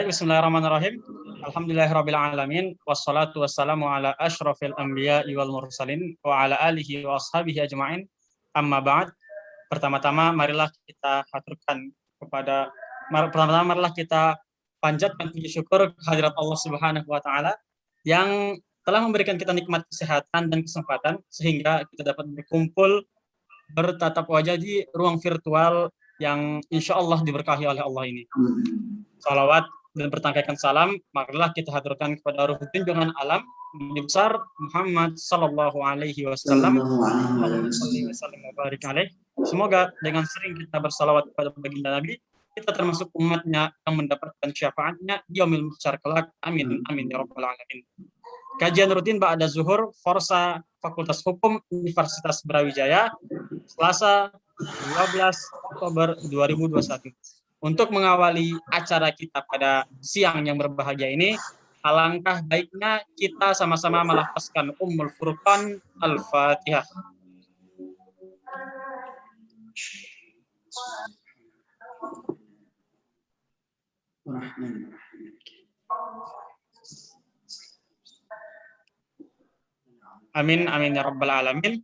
Baik, bismillahirrahmanirrahim. Alhamdulillahirabbil alamin wassalatu wassalamu ala asyrafil anbiya'i wal mursalin wa ala alihi wa ashabihi ajmain. Amma ba'd. Pertama-tama marilah kita panjatkan puji syukur kehadirat Allah Subhanahu wa taala yang telah memberikan kita nikmat kesehatan dan kesempatan sehingga kita dapat berkumpul bertatap wajah di ruang virtual yang insya Allah diberkahi oleh Allah ini. Salawat dan bertangkaikan salam marilah kita haturkan kepada ruh junjungan alam Nabi besar Muhammad sallallahu alaihi wasallam. Semoga dengan sering kita bersalawat kepada baginda Nabi, kita termasuk umatnya yang mendapatkan syafaatnya di yaumil mahsyar kelak. Amin amin ya rabbal alamin. Kajian rutin ba'da zuhur Forsa Fakultas Hukum Universitas Brawijaya, Selasa 12 Oktober 2021. Untuk mengawali acara kita pada siang yang berbahagia ini, alangkah baiknya kita sama-sama melafazkan Ummul Furqan Al-Fatihah. Amin amin ya rabbal alamin.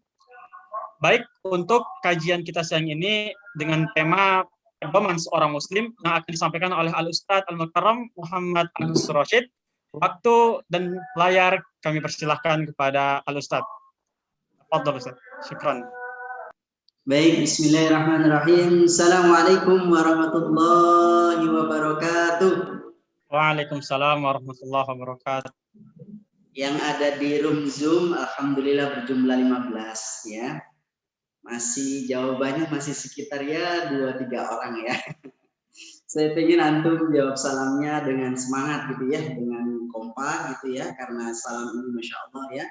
Baik, untuk kajian kita siang ini dengan tema pedoman seorang muslim yang akan disampaikan oleh Al-Ustadz Al-Mukarram Muhammad Agus Rashid. Waktu dan layar kami persilahkan kepada Al-Ustadz. Fadhal Ustadz. Syukran. Baik, bismillahirrahmanirrahim. Assalamualaikum warahmatullahi wabarakatuh. Waalaikumsalam warahmatullahi wabarakatuh. Yang ada di room Zoom alhamdulillah berjumlah 15 ya. Jawabannya masih sekitar ya 2-3 orang ya. Saya ingin antum jawab salamnya dengan semangat gitu ya, dengan kompak gitu ya, karena salam ini masya Allah ya,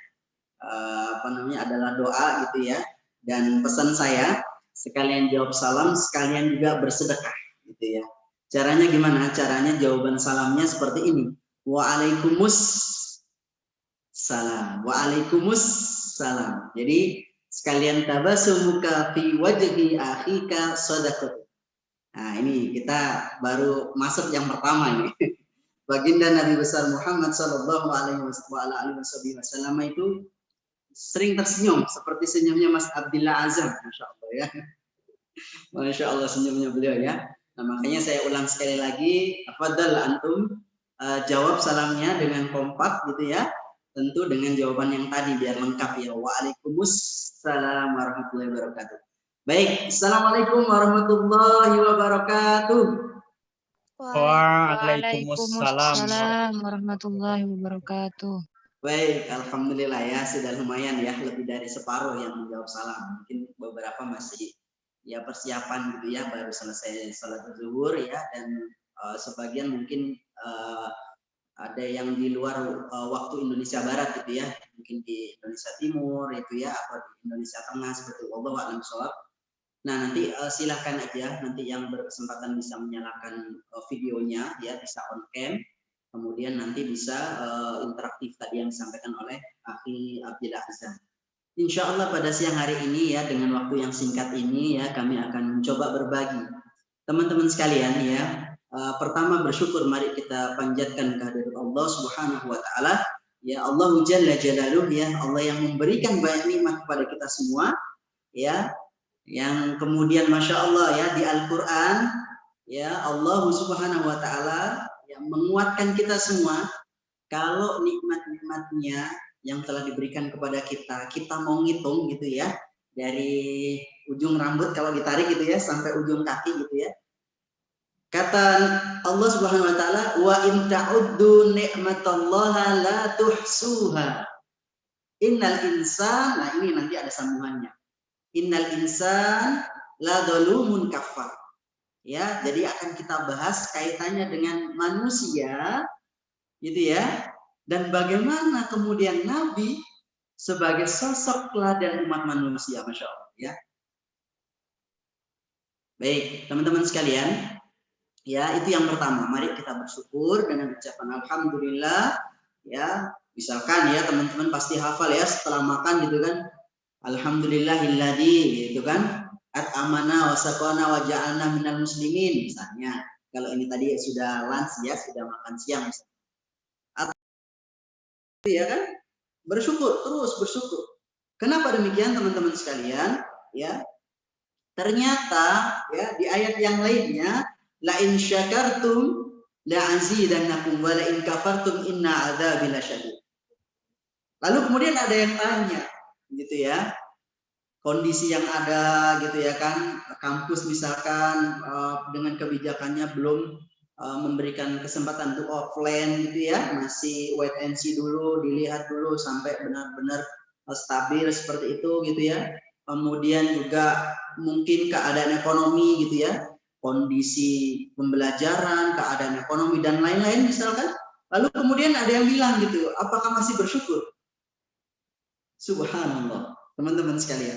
adalah doa gitu ya. Dan pesan saya, sekalian jawab salam, sekalian juga bersedekah gitu ya. Caranya gimana? Caranya jawaban salamnya seperti ini. Waalaikumsalam. Waalaikumsalam. Jadi sekalian tabassumuka fi wajhi akhika shadaqah. Nah, ini kita baru masuk yang pertama ini. Baginda Nabi besar Muhammad sallallahu alaihi wasallam itu sering tersenyum seperti senyumnya Mas Abdillah Azam, masya Allah ya. Masya Allah senyumnya beliau ya. Nah, makanya saya ulang sekali lagi, tafadhal antum jawab salamnya dengan kompak gitu ya. Tentu dengan jawaban yang tadi biar lengkap ya. Waalaikumsalam warahmatullahi wabarakatuh. Baik, assalamualaikum warahmatullahi wabarakatuh. Waalaikumsalam warahmatullahi wabarakatuh. Baik, alhamdulillah ya, sudah lumayan ya, lebih dari separuh yang menjawab salam. Mungkin beberapa masih ya persiapan gitu ya, baru selesai salat zuhur ya, dan sebagian mungkin ada yang di luar waktu Indonesia Barat gitu ya, mungkin di Indonesia Timur itu ya, atau di Indonesia Tengah seperti wallahu a'lam bishawab. Nah, nanti silahkan aja, nanti yang berkesempatan bisa menyalakan videonya ya, bisa on cam, kemudian nanti bisa interaktif tadi yang disampaikan oleh Akhi Abdillah Azam. Insya Allah pada siang hari ini ya, dengan waktu yang singkat ini ya, kami akan mencoba berbagi. Teman-teman sekalian ya, pertama bersyukur, mari kita panjatkan kehadirat Allah Subhanahu wa taala. Ya Allah Jalla Jalaluh ya, Allah yang memberikan banyak nikmat kepada kita semua ya, yang kemudian masya Allah ya di Al-Qur'an ya, Allah Subhanahu wa taala yang menguatkan kita semua kalau nikmat-nikmatnya yang telah diberikan kepada kita, kita mau ngitung gitu ya, dari ujung rambut kalau ditarik gitu ya sampai ujung kaki gitu ya. Kata Allah Subhanahu wa taala, wa in ta'uddu ni'matallaha la tuhsuha. Innal insan, nah ini nanti ada sambungannya. Innal insan la zalumun kafar. Ya, jadi akan kita bahas kaitannya dengan manusia gitu ya. Dan bagaimana kemudian Nabi sebagai sosok teladan umat manusia, masya Allah ya. Baik, teman-teman sekalian. Ya, itu yang pertama. Mari kita bersyukur dengan ucapan alhamdulillah ya. Misalkan ya, teman-teman pasti hafal ya setelah makan gitu kan. Alhamdulillahilladzi gitu kan. At'amana wa saqana wa ja'alna minal muslimin misalnya. Kalau ini tadi sudah lunch ya, sudah makan siang. Atau ya kan? Bersyukur, terus bersyukur. Kenapa demikian teman-teman sekalian? Ya, ternyata ya di ayat yang lainnya, la in syakartum la azidannakum wa la in kafartum inna adzabi lasyadid. Lalu kemudian ada yang tanya, gitu ya, kondisi yang ada, gitu ya kan, kampus misalkan dengan kebijakannya belum memberikan kesempatan untuk offline, gitu ya, masih wait and see dulu, dilihat dulu sampai benar-benar stabil seperti itu, gitu ya. Kemudian juga mungkin keadaan ekonomi, gitu ya, kondisi pembelajaran, keadaan ekonomi dan lain-lain misalkan. Lalu kemudian ada yang bilang gitu, apakah masih bersyukur? Subhanallah, teman-teman sekalian,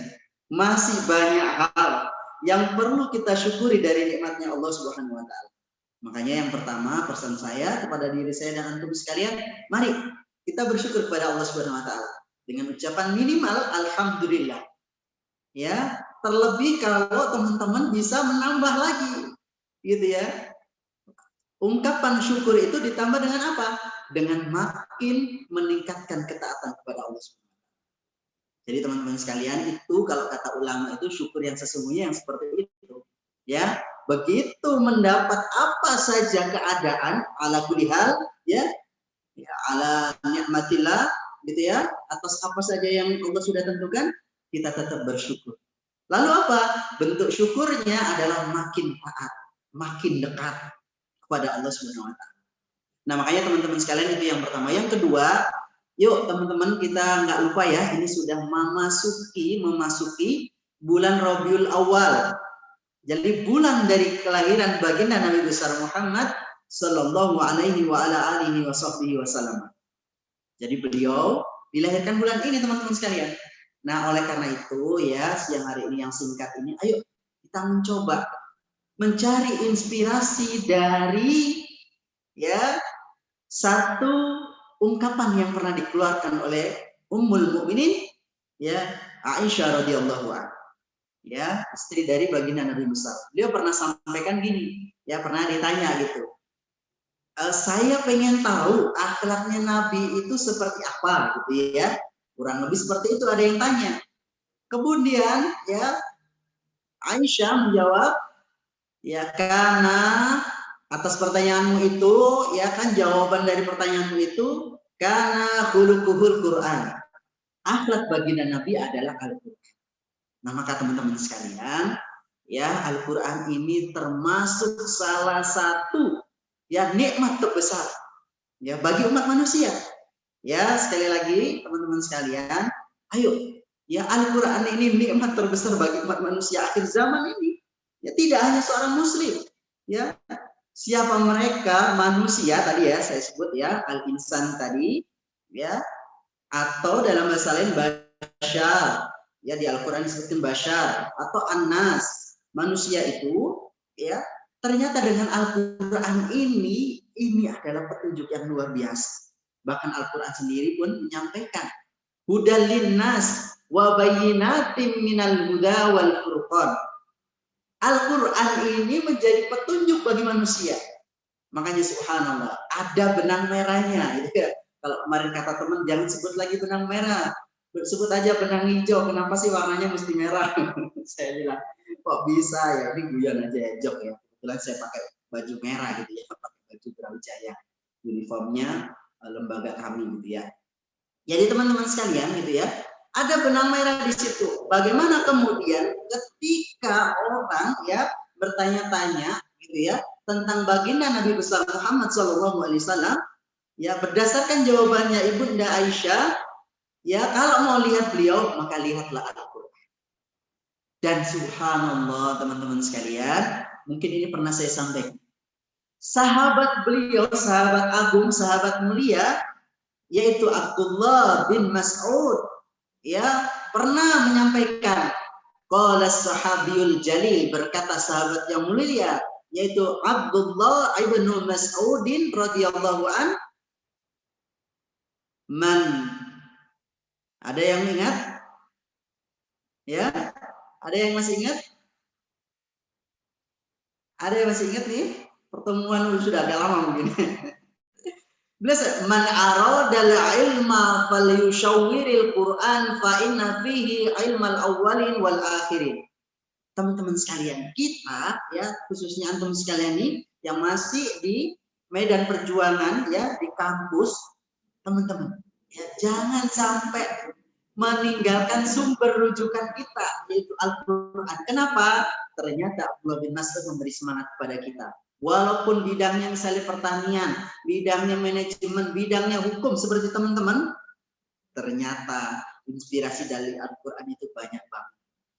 masih banyak hal yang perlu kita syukuri dari nikmatnya Allah Subhanahu wa taala. Makanya yang pertama, pesan saya kepada diri saya dan antum sekalian, mari kita bersyukur kepada Allah Subhanahu wa taala dengan ucapan minimal alhamdulillah. Ya, terlebih kalau teman-teman bisa menambah lagi, gitu ya. Ungkapan syukur itu ditambah dengan apa? Dengan makin meningkatkan ketaatan kepada Allah Subhanahu. Jadi teman-teman sekalian, itu kalau kata ulama itu syukur yang sesungguhnya yang seperti itu. Ya, begitu mendapat apa saja keadaan ala kulli hal, ya ala nikmatillah, gitu ya, atas apa saja yang Allah sudah tentukan, kita tetap bersyukur. Lalu apa? Bentuk syukurnya adalah makin taat, makin dekat kepada Allah Subhanahu wa taala. Nah, makanya teman-teman sekalian itu yang pertama. Yang kedua, yuk teman-teman kita nggak lupa ya, ini sudah memasuki bulan Rabiul Awal. Jadi bulan dari kelahiran baginda Nabi besar Muhammad Sallallahu Alaihi Wasallam. Jadi beliau dilahirkan bulan ini teman-teman sekalian. Nah oleh karena itu ya siang hari ini yang singkat ini, ayo kita mencoba mencari inspirasi dari ya satu ungkapan yang pernah dikeluarkan oleh Ummul Mukminin ya Aisyah radhiyallahu anha, ya istri dari baginda Nabi besar. Beliau pernah sampaikan gini, ya pernah ditanya gitu, saya pengen tahu akhlaknya Nabi itu seperti apa gitu ya, kurang lebih seperti itu ada yang tanya. Kemudian ya Aisyah menjawab, ya karena atas pertanyaanmu itu, ya kan jawaban dari pertanyaanmu itu, karena khuluquhul Quran. Akhlak baginda Nabi adalah Al-Quran. Nah maka teman-teman sekalian, ya Al-Quran ini termasuk salah satu ya nikmat terbesar ya bagi umat manusia. Ya sekali lagi teman-teman sekalian, ayo ya Al-Quran ini nikmat terbesar bagi umat manusia akhir zaman ini. Ya tidak hanya seorang muslim, ya siapa mereka manusia tadi ya saya sebut ya al-insan tadi ya, atau dalam bahasa lain bashar ya, di Al-Quran disebutkan bashar atau an-nas, manusia itu ya ternyata dengan Al-Quran ini adalah petunjuk yang luar biasa. Bahkan Al-Quran sendiri pun menyampaikan hudal linnas wa bayyinatin minal huda wal furqan. Al-Quran ini menjadi petunjuk bagi manusia. Makanya subhanallah, ada benang merahnya. Gitu ya. Kalau kemarin kata teman, jangan sebut lagi benang merah. Sebut aja benang hijau. Kenapa sih warnanya mesti merah? Saya bilang, kok bisa ya? Ini guyon aja ya, jok ya. Kebetulan saya pakai baju merah gitu ya. Pakai baju Brawijaya. Uniformnya lembaga kami gitu ya. Jadi teman-teman sekalian gitu ya, ada benang merah di situ. Bagaimana kemudian ketika orang ya bertanya-tanya gitu ya tentang baginda Nabi besar Muhammad SAW, ya berdasarkan jawabannya Ibunda Aisyah, ya kalau mau lihat beliau maka lihatlah Al-Quran. Dan subhanallah teman-teman sekalian, mungkin ini pernah saya sampaikan. Sahabat beliau, sahabat agung, sahabat mulia, yaitu Abdullah bin Mas'ud ya pernah menyampaikan, qala sahabiyul jalil, berkata sahabat yang mulia yaitu Abdullah ibn Mas'udin radhiyallahu an, man, ada yang ingat ya, ada yang masih ingat, ada yang masih ingat nih pertemuan sudah agak lama mungkin. Man aradal ilma falyushawwiril Qur'an fa inna fihi ilmal awwalin wal akhirin. Teman-teman sekalian, kita ya khususnya antum sekalian ini yang masih di medan perjuangan ya di kampus, teman-teman ya jangan sampai meninggalkan sumber rujukan kita yaitu Al-Qur'an. Kenapa? Ternyata Abdullah bin Mas'ud memberi semangat kepada kita. Walaupun bidangnya misalnya pertanian, bidangnya manajemen, bidangnya hukum seperti teman-teman, ternyata inspirasi dari Al-Qur'an itu banyak banget.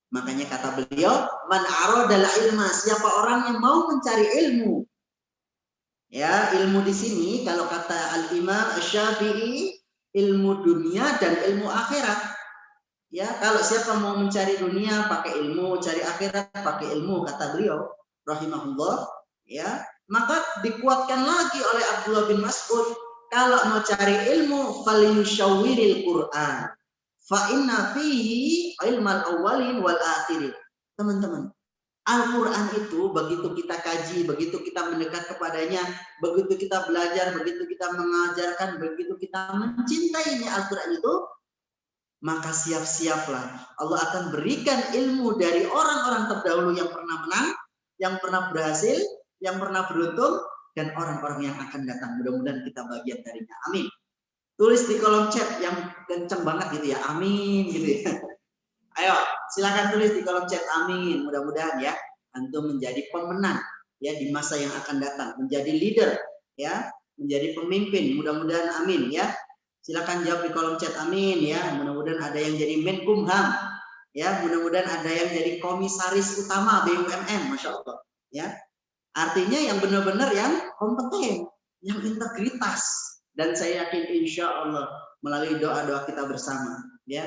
Makanya kata beliau, man aradal ilma, siapa orang yang mau mencari ilmu. Ya, ilmu di sini kalau kata Al-Imam Asy-Syafi'i, ilmu dunia dan ilmu akhirat. Ya, kalau siapa mau mencari dunia pakai ilmu, cari akhirat pakai ilmu, kata beliau rahimahullah, ya. Maka dikuatkan lagi oleh Abdullah bin Mas'ud, kalau mau cari ilmu falyushawwiril Qur'an. Fa inna fihi ilmal awwalin wal akhirin. Teman-teman, Al-Qur'an itu begitu kita kaji, begitu kita mendekat kepadanya, begitu kita belajar, begitu kita mengajarkan, begitu kita mencintainya Al-Qur'an itu, maka siap-siaplah Allah akan berikan ilmu dari orang-orang terdahulu yang pernah menang, yang pernah berhasil, yang pernah beruntung, dan orang-orang yang akan datang. Mudah-mudahan kita bagian darinya. Amin. Tulis di kolom chat yang kenceng banget gitu ya, amin gitu ya. Ayo silakan tulis di kolom chat amin. Mudah-mudahan ya antum menjadi pemenang ya di masa yang akan datang, menjadi leader ya, menjadi pemimpin. Mudah-mudahan amin ya. Silakan jawab di kolom chat amin ya. Mudah-mudahan ada yang jadi Menkumham ya, mudah-mudahan ada yang jadi komisaris utama BUMN, Masya Allah ya. Artinya yang benar-benar yang kompeten, yang integritas. Dan saya yakin insya Allah melalui doa-doa kita bersama, ya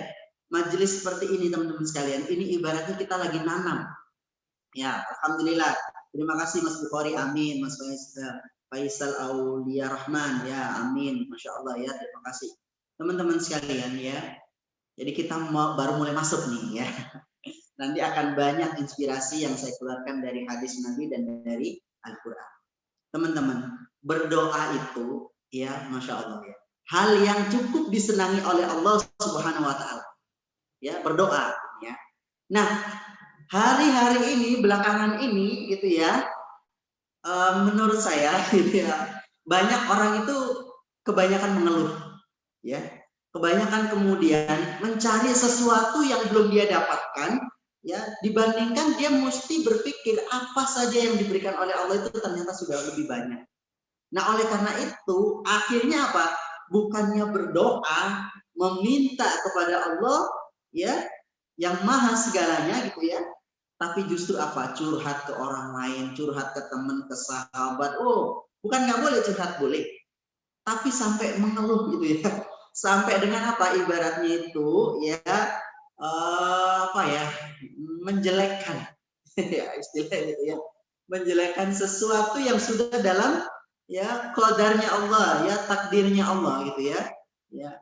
majelis seperti ini teman-teman sekalian, ini ibaratnya kita lagi nanam, ya alhamdulillah. Terima kasih Mas Bukhari, amin. Mas Faisal Aulia Rahman, ya amin, masya Allah ya, terima kasih teman-teman sekalian ya. Jadi kita baru mulai masuk nih ya. Nanti akan banyak inspirasi yang saya keluarkan dari hadis Nabi dan dari Al-Quran. Teman-teman, berdoa itu ya masya Allah ya, hal yang cukup disenangi oleh Allah Subhanahu Wa Taala ya, berdoa ya. Nah hari-hari ini belakangan ini gitu ya, menurut saya gitu ya, banyak orang itu kebanyakan mengeluh ya, kebanyakan kemudian mencari sesuatu yang belum dia dapatkan ya, dibandingkan dia mesti berpikir apa saja yang diberikan oleh Allah itu ternyata sudah lebih banyak. Nah, oleh karena itu, akhirnya apa? Bukannya berdoa, meminta kepada Allah, ya, yang maha segalanya gitu ya, tapi justru apa? Curhat ke orang lain, curhat ke teman, ke sahabat. Oh, bukan nggak boleh curhat, boleh. Tapi sampai mengeluh gitu ya. Sampai dengan apa? Ibaratnya itu, ya, apa ya? Menjelekkan, ya istilahnya gitu ya. Menjelekkan sesuatu yang sudah dalam ya qadarnya Allah ya, takdirnya Allah gitu ya. Ya.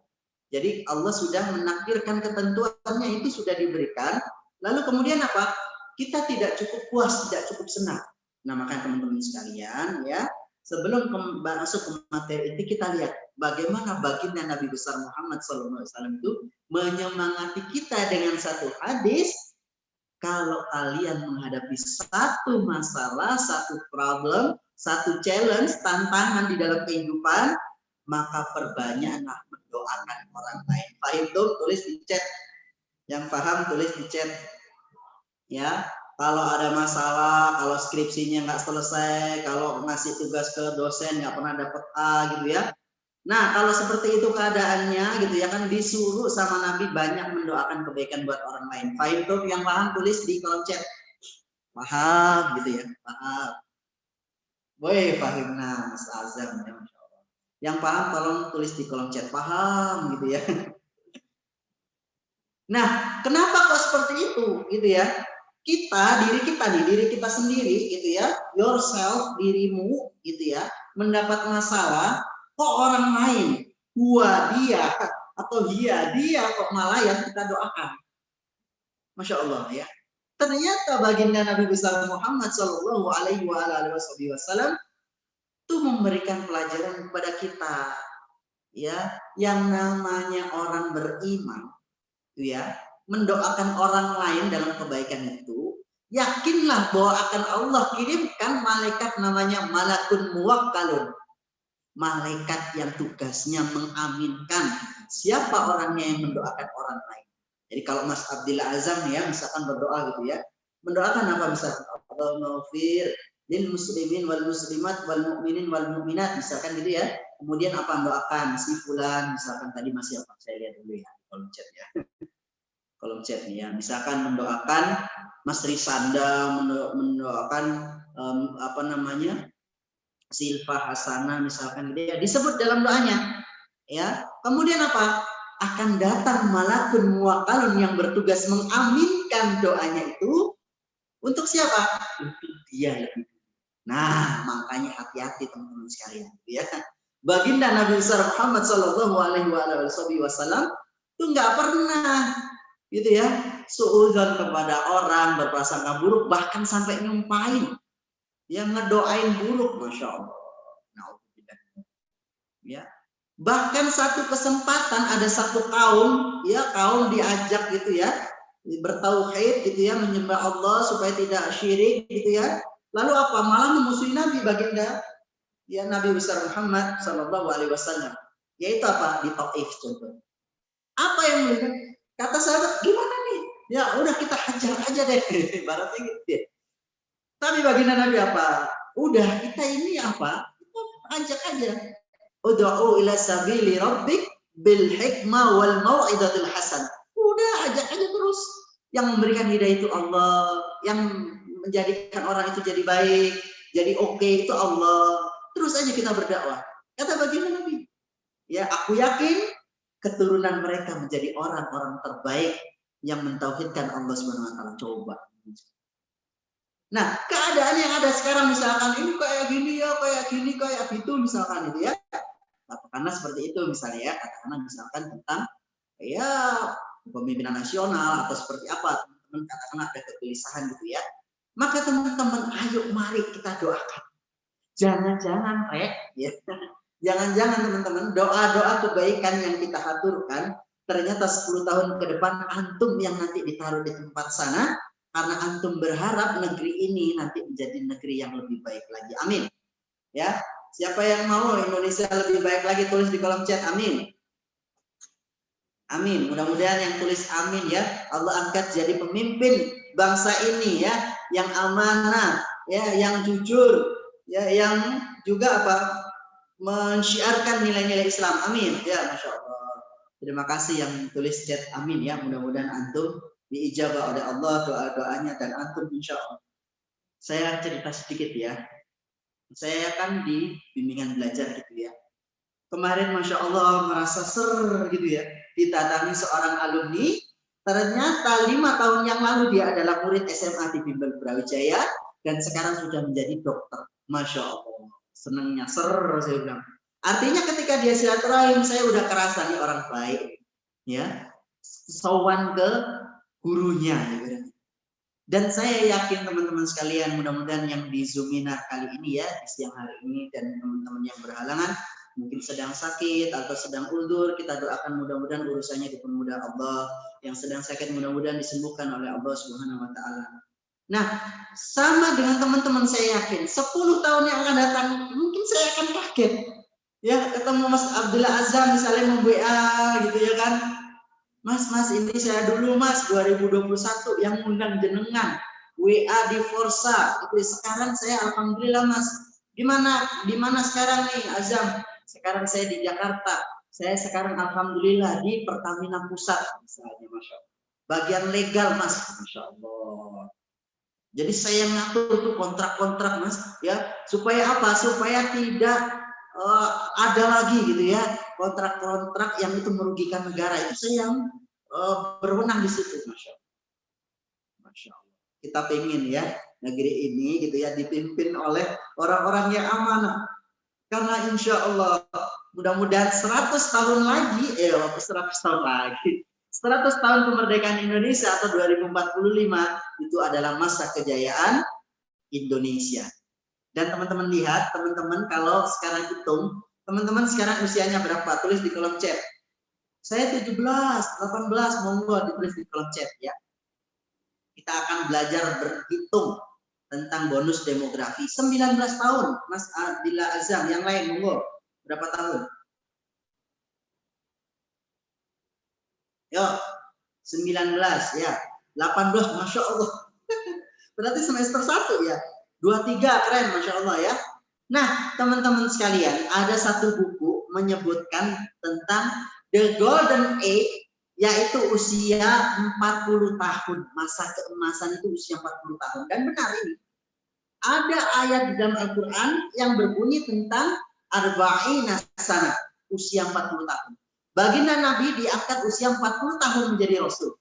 Jadi Allah sudah menakdirkan, ketentuannya itu sudah diberikan. Lalu kemudian apa? Kita tidak cukup puas, tidak cukup senang. Nah, maka teman-teman sekalian ya, sebelum masuk ke materi ini kita lihat bagaimana baginda Nabi besar Muhammad SAW itu menyemangati kita dengan satu hadis. Kalau kalian menghadapi satu masalah, satu problem, satu challenge, tantangan di dalam kehidupan, maka perbanyaklah mendoakan orang lain. Paham tuh? Tulis di chat. Yang paham tulis di chat. Ya, kalau ada masalah, kalau skripsinya nggak selesai, kalau ngasih tugas ke dosen nggak pernah dapat A gitu ya. Nah, kalau seperti itu keadaannya gitu ya kan, disuruh sama Nabi banyak mendoakan kebaikan buat orang lain. Paham tuh? Yang paham tulis di kolom chat. Paham gitu ya, paham. Boy, fahimna Mas Azam ya, Masya Allah. Yang paham tolong tulis di kolom chat, paham gitu ya. Nah, kenapa kok seperti itu gitu ya? Diri kita sendiri gitu ya, yourself, dirimu gitu ya, mendapat masalah, kok orang lain, dia atau dia kok malah yang kita doakan. Masya Allah ya. Ternyata baginda Nabi besar Muhammad Shallallahu Alaihi Wasallam itu memberikan pelajaran kepada kita, ya, yang namanya orang beriman, ya, mendoakan orang lain dalam kebaikan itu, yakinlah bahwa akan Allah kirimkan malaikat namanya malakun muwakkalun, malaikat yang tugasnya mengaminkan siapa orangnya yang mendoakan orang lain. Jadi kalau Mas Abdillah Azam ya, misalkan berdoa gitu ya, mendoakan apa misalkan Allahumma ghfir lil muslimin wal muslimat wal mu'minin wal mu'minat, misalkan gitu ya. Kemudian apa mendoakan si fulan, misalkan tadi masih apa saya lihat dulu ya kolom chat ya. Kolom chat ya, misalkan mendoakan Mas Risanda, mendoakan apa namanya? Silva Hasanah misalkan gitu ya, disebut dalam doanya. Ya. Kemudian apa? Akan datang malakun muwakkalun yang bertugas mengaminkan doanya itu untuk siapa? Untuk dia lebih. Nah, makanya hati-hati teman-teman sekalian, ya. Baginda Nabi besar Muhammad Shallallahu Alaihi Wasallam itu nggak pernah, gitu ya, suudzon kepada orang, berprasangka buruk, bahkan sampai nyumpahin, yang ngedoain buruk, masya Allah. Ya. Bahkan satu kesempatan ada satu kaum, ya, kaum diajak gitu ya, bertauhid gitu ya, menyembah Allah supaya tidak syirik gitu ya. Lalu apa? Malah memusuhi Nabi baginda ya Nabi besar Muhammad Shallallahu Alaihi Wasallam. Yaitu apa? Di Taif contoh. Apa yang mereka kata sahabat? Gimana nih? Ya udah kita hajar aja deh, ibaratnya gitu ya. Tapi baginda Nabi apa? Udah kita ini apa? Kita ajak aja. Ud'u ila sabili rabbik bil hikmah wal mau'izatil hasan. Udah ajak aja terus. Yang memberikan hidayah itu Allah, yang menjadikan orang itu jadi baik, jadi oke itu Allah. Terus aja kita berdakwah. Kata baginda Nabi, ya aku yakin keturunan mereka menjadi orang-orang terbaik yang mentauhidkan Allah Subhanahu wa taala. Coba. Nah, keadaan yang ada sekarang misalkan ini kayak gini ya, kayak gini, kayak gitu misalkan itu ya. Katakanlah seperti itu misalnya ya, katakanlah misalkan tentang ya kepemimpinan nasional atau seperti apa, teman-teman katakanlah ada kegelisahan gitu ya. Maka teman-teman ayo mari kita doakan. Jangan-jangan ya. Jangan-jangan teman-teman doa-doa kebaikan yang kita aturkan ternyata 10 tahun ke depan antum yang nanti ditaruh di tempat sana karena antum berharap negeri ini nanti menjadi negeri yang lebih baik lagi. Amin. Ya. Siapa yang mau Indonesia lebih baik lagi tulis di kolom chat amin. Amin. Mudah-mudahan yang tulis amin ya Allah angkat jadi pemimpin bangsa ini ya, yang amanah, ya, yang jujur, ya, yang juga apa? Mensyiarkan nilai-nilai Islam. Amin. Ya, Masya Allah. Terima kasih yang tulis chat amin ya. Mudah-mudahan antum diijabah oleh Allah doa-doanya dan antum insya Allah. Saya cerita sedikit ya. Saya kan di bimbingan belajar gitu ya. Kemarin Masya Allah merasa ser gitu ya. Didatangi seorang alumni. Ternyata 5 tahun yang lalu dia adalah murid SMA di Bimbel Brawijaya. Dan sekarang sudah menjadi dokter. Masya Allah. Senangnya ser saya bilang. Artinya ketika dia silaturahim saya udah kerasa nih orang baik. Ya. Sowan ke gurunya. Gitu. Dan saya yakin teman-teman sekalian mudah-mudahan yang di Zoominar kali ini ya di siang hari ini dan teman-teman yang berhalangan mungkin sedang sakit atau sedang undur, kita doakan mudah-mudahan urusannya dipermudah Allah, yang sedang sakit mudah-mudahan disembuhkan oleh Allah Subhanahu wa taala. Nah, sama dengan teman-teman saya yakin 10 tahun yang akan datang mungkin saya akan kaget. Ya, ketemu Mas Abdillah Azam misalnya mem-WA gitu ya kan. Mas, ini saya dulu Mas 2021 yang undang jenengan WA di Forsa. Itu sekarang saya alhamdulillah Mas. Di mana sekarang nih Azam? Sekarang saya di Jakarta. Saya sekarang alhamdulillah di Pertamina Pusat misalnya, Masya Allah. Bagian legal Mas, Masya Allah. Jadi saya ngatur tuh kontrak-kontrak Mas, ya supaya apa? Supaya tidak ada lagi gitu ya kontrak-kontrak yang itu merugikan negara. Itu saya yang berwenang di situ, Masya Allah. Masya Allah. Kita pengen ya negeri ini gitu ya dipimpin oleh orang-orang yang amanah. Karena insya Allah mudah-mudahan 100 tahun lagi, 100 tahun lagi, 100 tahun kemerdekaan Indonesia atau 2045 itu adalah masa kejayaan Indonesia. Dan teman-teman lihat, teman-teman kalau sekarang hitung, teman-teman sekarang usianya berapa? Tulis di kolom chat. Saya 17, 18, monggo ditulis di kolom chat ya. Kita akan belajar berhitung tentang bonus demografi. 19 tahun, Mas Adila Azam. Yang lain, monggo. Berapa tahun? Yo, 19 ya. 18, Masya Allah. Berarti semester 1 ya. 23, keren, Masya Allah ya. Nah, teman-teman sekalian, ada satu buku menyebutkan tentang The Golden Age, yaitu usia 40 tahun. Masa keemasan itu usia 40 tahun. Dan benar ini. Ada ayat di dalam Al-Quran yang berbunyi tentang arba'ina sana, usia 40 tahun. Baginda Nabi diangkat usia 40 tahun menjadi Rasul.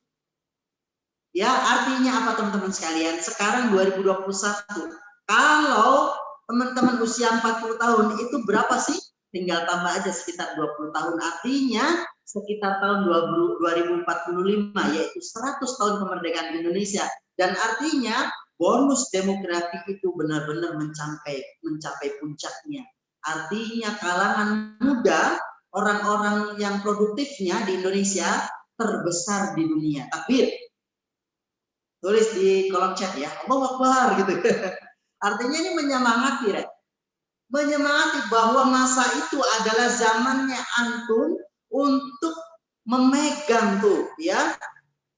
Ya, artinya apa teman-teman sekalian? Sekarang 2021. Kalau teman-teman usia 40 tahun itu berapa sih? Tinggal tambah aja sekitar 20 tahun. Artinya sekitar tahun 2045, yaitu 100 tahun kemerdekaan Indonesia. Dan artinya bonus demografi itu benar-benar mencapai puncaknya. Artinya kalangan muda, orang-orang yang produktifnya di Indonesia terbesar di dunia. Takbir. Tulis di kolom chat ya, Allahu Akbar gitu. Artinya ini menyemangati, Rek. Menyemangati bahwa masa itu adalah zamannya antum untuk memegang tuh ya,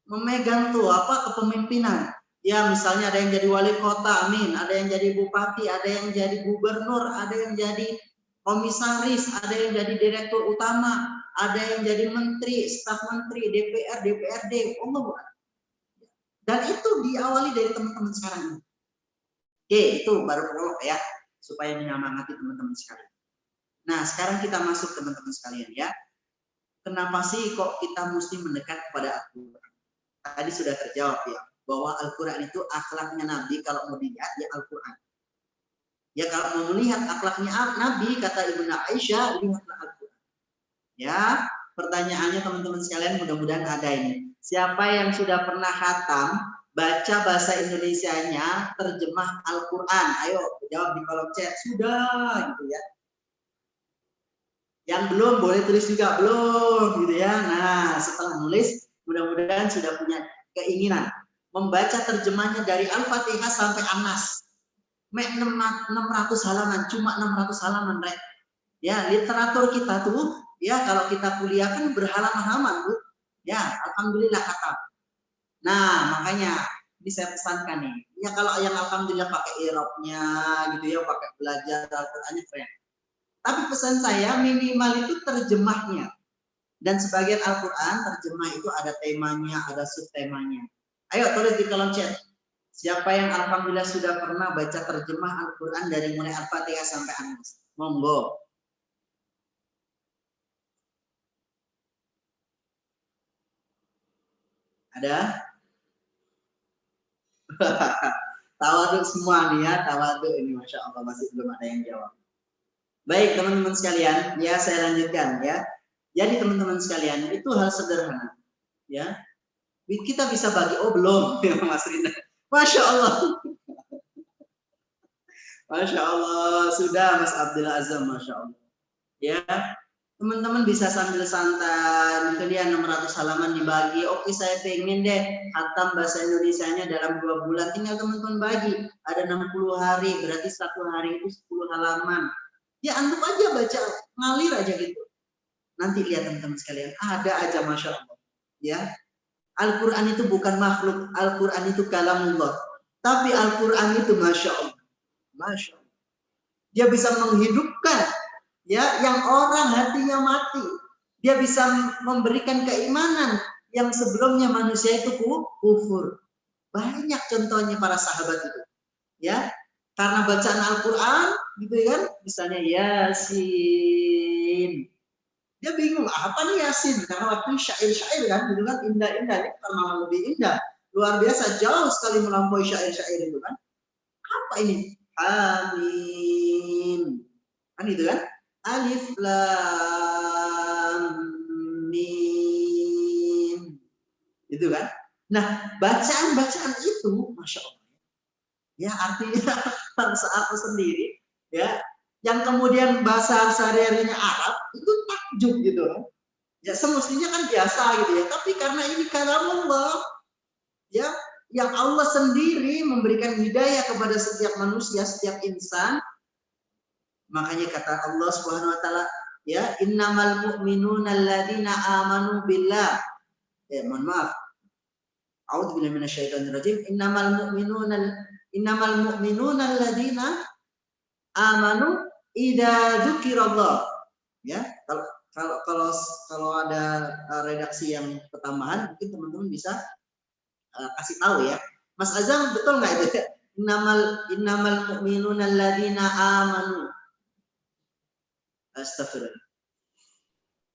memegang tuh apa kepemimpinan. Ya misalnya ada yang jadi wali kota, amin. Ada yang jadi bupati, ada yang jadi gubernur, ada yang jadi komisaris, ada yang jadi direktur utama, ada yang jadi menteri, staf menteri, DPR, DPRD, Allah. Dan itu diawali dari teman-teman sekarang ini. Oke, itu baru prolog ya, supaya menyemangati teman-teman sekalian. Nah, sekarang kita masuk teman-teman sekalian ya. Kenapa sih kok kita mesti mendekat kepada Al-Quran? Tadi sudah terjawab ya, bahwa Al-Quran itu akhlaknya Nabi. Kalau mau dilihat ya Al-Quran. Ya kalau mau melihat akhlaknya Nabi, kata Ibnu Aisyah, lihatlah Al-Quran. Ya, pertanyaannya teman-teman sekalian, mudah-mudahan ada ini. Siapa yang sudah pernah khatam, baca bahasa Indonesianya, terjemah Al-Quran? Ayo, jawab di kolom chat. Sudah, gitu ya. Yang belum, boleh tulis juga, belum, gitu ya. Nah, setelah nulis, mudah-mudahan sudah punya keinginan. Membaca terjemahnya dari Al-Fatihah sampai An-Nas. 600 halaman, cuma 600 halaman, Rek. Ya, literatur kita tuh, ya kalau kita kuliah kan berhalaman-halaman, Bu. Ya, alhamdulillah khatam. Nah, makanya ini saya pesankan nih. Ya kalau yang alhamdulillah pakai irobnya gitu ya, pakai belajar Al-Qur'annya keren. Tapi pesan saya minimal itu terjemahnya. Dan sebagian Al-Qur'an terjemah itu ada temanya, ada subtemanya. Ayo tulis di kolom chat. Siapa yang alhamdulillah sudah pernah baca terjemah Al-Qur'an dari mulai Al-Fatihah sampai An-Nas? Monggo. Ada? Tawaduk semua nih ya, tawaduk ini, Masya Allah, masih belum ada yang jawab. Baik teman-teman sekalian, ya saya lanjutkan ya. Jadi teman-teman sekalian, itu hal sederhana. Ya, kita bisa bagi, oh belum, ya Mas Rina. Masya Allah. Masya Allah, sudah Mas Abdul Azam, Masya Allah. Ya, teman-teman bisa sambil santai, mungkin dia 600 halaman dibagi. Oke, saya pengen deh khatam bahasa Indonesianya dalam 2 bulan. Tinggal teman-teman bagi. Ada 60 hari, berarti 1 hari itu 10 halaman. Ya antum aja baca, ngalir aja gitu. Nanti lihat teman-teman sekalian, ada aja Masya Allah. Ya, Al-Quran itu bukan makhluk, Al-Quran itu kalamullah. Tapi Al-Quran itu Masya Allah. Masya Allah. Dia bisa menghidupkan ya yang orang hatinya mati. Dia bisa memberikan keimanan yang sebelumnya manusia itu kufur. Banyak contohnya para sahabat itu. Ya, karena bacaan Al-Quran gitu kan, misalnya Yasin. Dia bingung apa nih Yasin, karena waktu syair-syair kan, gitu kan, indah-indah, ini malah lebih indah. Luar biasa, jauh sekali melampaui syair-syair itu kan. Apa ini? Amin. Kan itu kan? Alif lam mim. Itu kan? Nah, bacaan-bacaan itu Masya Allah. Ya artinya bangsa apa sendiri, ya, yang kemudian bahasa sehari-harinya Arab itu takjub gitu loh. Ya semestinya kan biasa gitu ya, tapi karena ini kalamullah, ya, yang Allah sendiri memberikan hidayah kepada setiap manusia, setiap insan. Makanya kata Allah Subhanahu wa taala, ya, innamal mu'minuna alladzina amanu billah. Mohon maaf. A'udzubillahi minasyaitonir rajim. Innamal mu'minuna alladzina amanu idza dzukirallah. Ya, kalau ada redaksi yang ketambahan, mungkin teman-teman bisa kasih tahu ya. Mas Azam, betul nggak itu? Innamal mu'minuna alladzina amanu. Astagfirullah.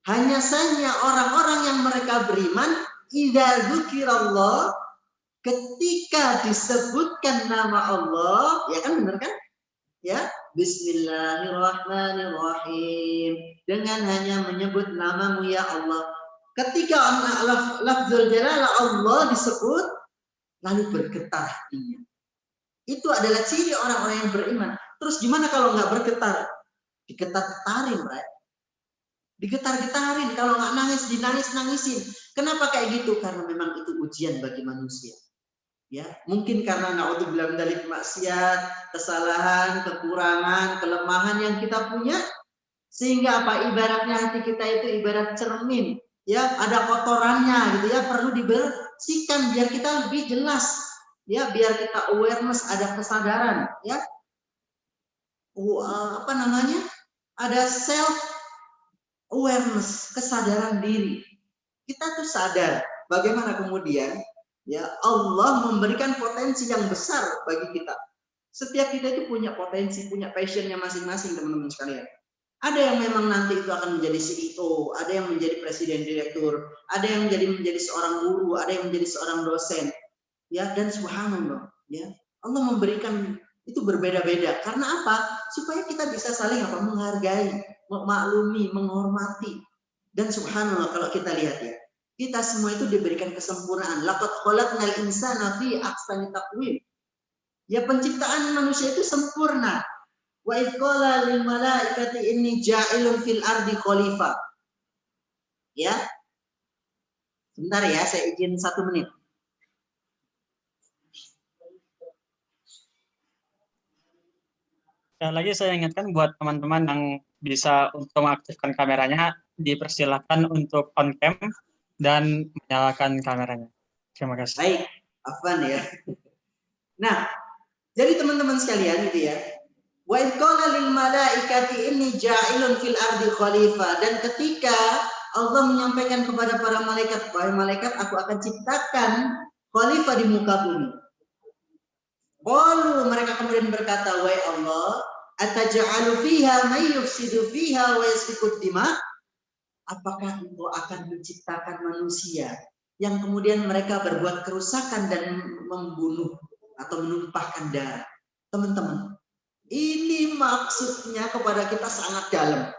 Hanya saja orang-orang yang mereka beriman, idza dzukirallah, ketika disebutkan nama Allah, ya kan, benar kan? Ya, Bismillahirrahmanirrahim, dengan hanya menyebut namamu ya Allah. Ketika lafzul jalalah Allah disebut, lalu bergetar hatinya. Itu adalah ciri orang-orang yang beriman. Terus gimana kalau nggak bergetar? Digetar-getarin, right? Digetar-getarin, kalau nggak nangis, dinangis-nangisin. Kenapa kayak gitu? Karena memang itu ujian bagi manusia. Ya, mungkin karena naudzubillah min dzalik, maksiat, kesalahan, kekurangan, kelemahan yang kita punya, sehingga apa, ibaratnya hati kita itu ibarat cermin, ya, ada kotorannya gitu ya, perlu dibersihkan biar kita lebih jelas, ya, biar kita awareness, ada kesadaran, ya, apa namanya, ada self awareness, kesadaran diri. Kita tuh sadar bagaimana kemudian, ya, Allah memberikan potensi yang besar bagi kita. Setiap kita itu punya potensi, punya passionnya masing-masing, teman-teman sekalian. Ada yang memang nanti itu akan menjadi CEO, ada yang menjadi presiden direktur, ada yang menjadi seorang guru, ada yang menjadi seorang dosen, ya, dan subhanallah, ya, Allah memberikan itu berbeda-beda. Karena apa? Supaya kita bisa saling apa, menghargai, memaklumi, menghormati. Dan subhanallah, kalau kita lihat ya, kita semua itu diberikan kesempurnaan. Laqad khalaqnal insana fi ahsani taqwim. Ya, penciptaan manusia itu sempurna. Wa idz qala lil malaikati inni ja'ilun fil ardi khalifah. Ya. Sebentar ya, saya izin 1 menit. Dan lagi saya ingatkan buat teman-teman yang bisa untuk mengaktifkan kameranya, dipersilahkan untuk on cam dan menyalakan kameranya. Terima kasih. Baik, afwan ya. Nah, jadi teman-teman sekalian gitu ya. Wa idz qala lil malaikati inni ja'ilun fil ardi khalifah, dan ketika Allah menyampaikan kepada para malaikat, wahai malaikat, aku akan ciptakan khalifah di muka bumi. Qalu, mereka kemudian berkata, wahai Allah, ataj'alu fiha may yufsidu fiha wa yasfiku dima? Apakah engkau akan menciptakan manusia yang kemudian mereka berbuat kerusakan dan membunuh atau menumpahkan darah? Teman-teman, ini maksudnya kepada kita sangat dalam.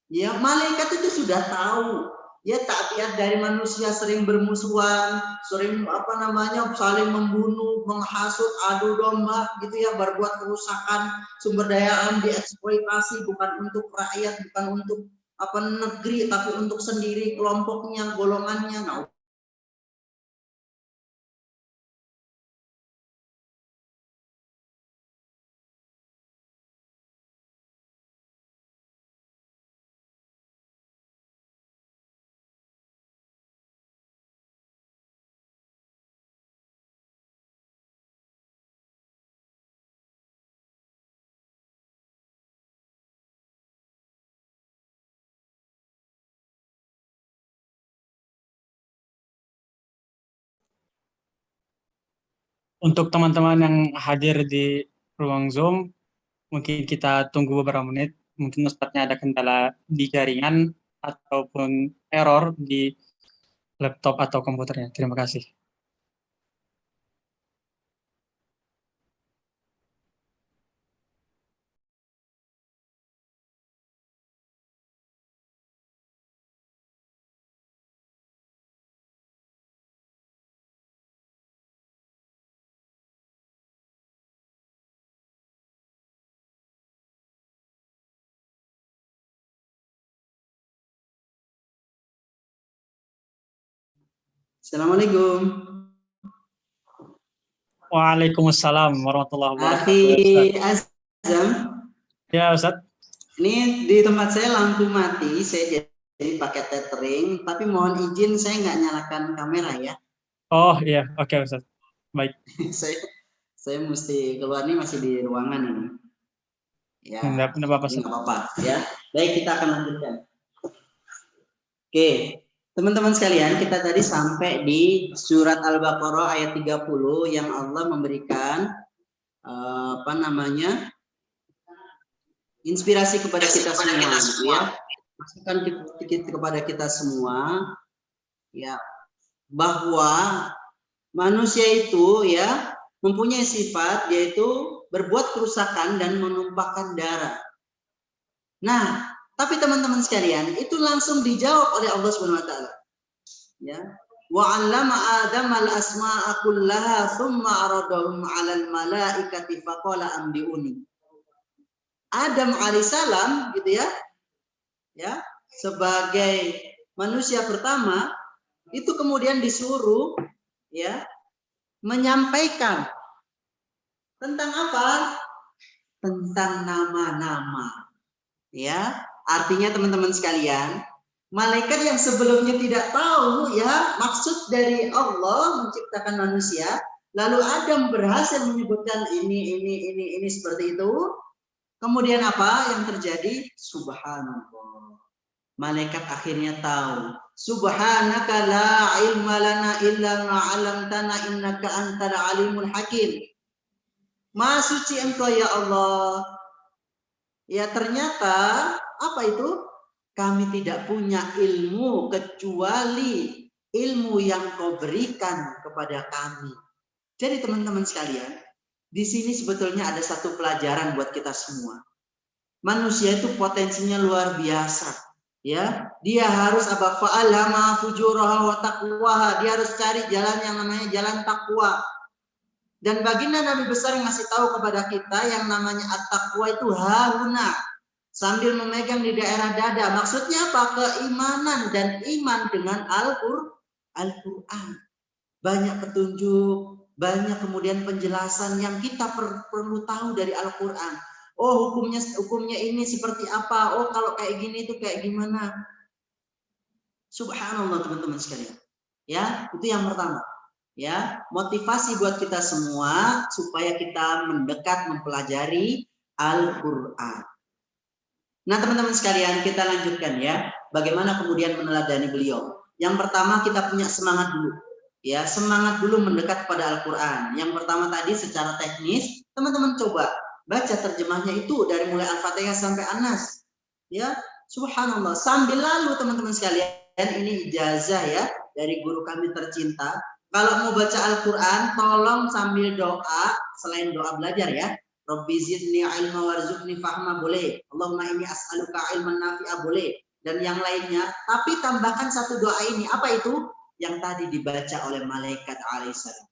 Ya, malaikat itu sudah tahu. Ya, tabiat dari manusia sering bermusuhan, sering apa namanya, saling membunuh, menghasut, adu domba gitu ya, berbuat kerusakan, sumber daya alam dieksploitasi, bukan untuk rakyat, bukan untuk apa negeri, tapi untuk sendiri, kelompoknya, golongannya. Nah, Untuk teman-teman yang hadir di ruang Zoom, mungkin kita tunggu beberapa menit. Mungkin Ustadznya ada kendala di jaringan ataupun error di laptop atau komputernya. Terima kasih. Assalamualaikum. Waalaikumsalam warahmatullahi wabarakatuh. Akhi Ya, Ustaz. Azam, Ya, Ustaz. ini di tempat saya lampu mati, saya jadi pakai tethering, tapi mohon izin saya nggak nyalakan kamera ya. Oh iya, oke Ustaz. Baik. saya mesti keluar nih, masih di ruangan ini. Ya, Enggak apa-apa, jadi Ustaz. nggak apa-apa ya. Baik, kita akan lanjutkan. Oke, teman-teman sekalian, kita tadi sampai di surat Al-Baqarah ayat 30 yang Allah memberikan inspirasi kepada kita semua, gitu ya. Masukan kepada kita semua, ya, bahwa manusia itu ya mempunyai sifat yaitu berbuat kerusakan dan menumpahkan darah. Nah, tapi teman-teman sekalian, itu langsung dijawab oleh Allah Subhanahu wa taala. Ya. Wa 'allama Adam al-asma'a kullaha tsumma 'aradahum 'alal malaikati faqala anbi'uni. Adam alaihissalam gitu ya. Ya, sebagai manusia pertama itu kemudian disuruh ya menyampaikan tentang apa? Tentang nama-nama. Ya, artinya teman-teman sekalian, malaikat yang sebelumnya tidak tahu ya maksud dari Allah menciptakan manusia, lalu Adam berhasil menyebutkan ini seperti itu. Kemudian apa yang terjadi? Subhanallah. Malaikat akhirnya tahu. Subhanaka la ilma lana illa ma 'allamtana innaka antal alimul hakim. Maha suci Engkau ya Allah. Ya ternyata apa itu? Kami tidak punya ilmu kecuali ilmu yang Kau berikan kepada kami. Jadi teman-teman sekalian, di sini sebetulnya ada satu pelajaran buat kita semua. Manusia itu potensinya luar biasa, ya. Dia harus apa? Fa'alhama fujuraha wa taqwaha. Dia harus cari jalan yang namanya jalan takwa. Dan baginda Nabi besar ngasih tahu kepada kita yang namanya at-taqwa itu hahuna, sambil memegang di daerah dada. Maksudnya apa? Keimanan dan iman dengan Al-Quran. Banyak petunjuk, banyak kemudian penjelasan yang kita perlu tahu dari Al-Quran. Oh, hukumnya ini seperti apa? Oh, kalau kayak gini itu kayak gimana? Subhanallah teman-teman sekalian. Ya, itu yang pertama. Ya, motivasi buat kita semua supaya kita mendekat mempelajari Al-Quran. Nah, teman-teman sekalian, kita lanjutkan ya. Bagaimana kemudian meneladani beliau? Yang pertama, kita punya semangat dulu. Ya, semangat dulu mendekat kepada Al-Quran. Yang pertama tadi secara teknis, teman-teman coba baca terjemahnya itu dari mulai Al-Fatihah sampai An-Nas. Ya, subhanallah. Sambil lalu teman-teman sekalian, ini ijazah ya dari guru kami tercinta. Kalau mau baca Al-Quran, tolong sambil doa, selain doa belajar ya. Rabbi zidni ilma warzuqni fahma boleh. Allahumma inni as'aluka ilman nafi'a boleh. Dan yang lainnya. Tapi tambahkan satu doa ini. Apa itu? Yang tadi dibaca oleh malaikat alaihissalam.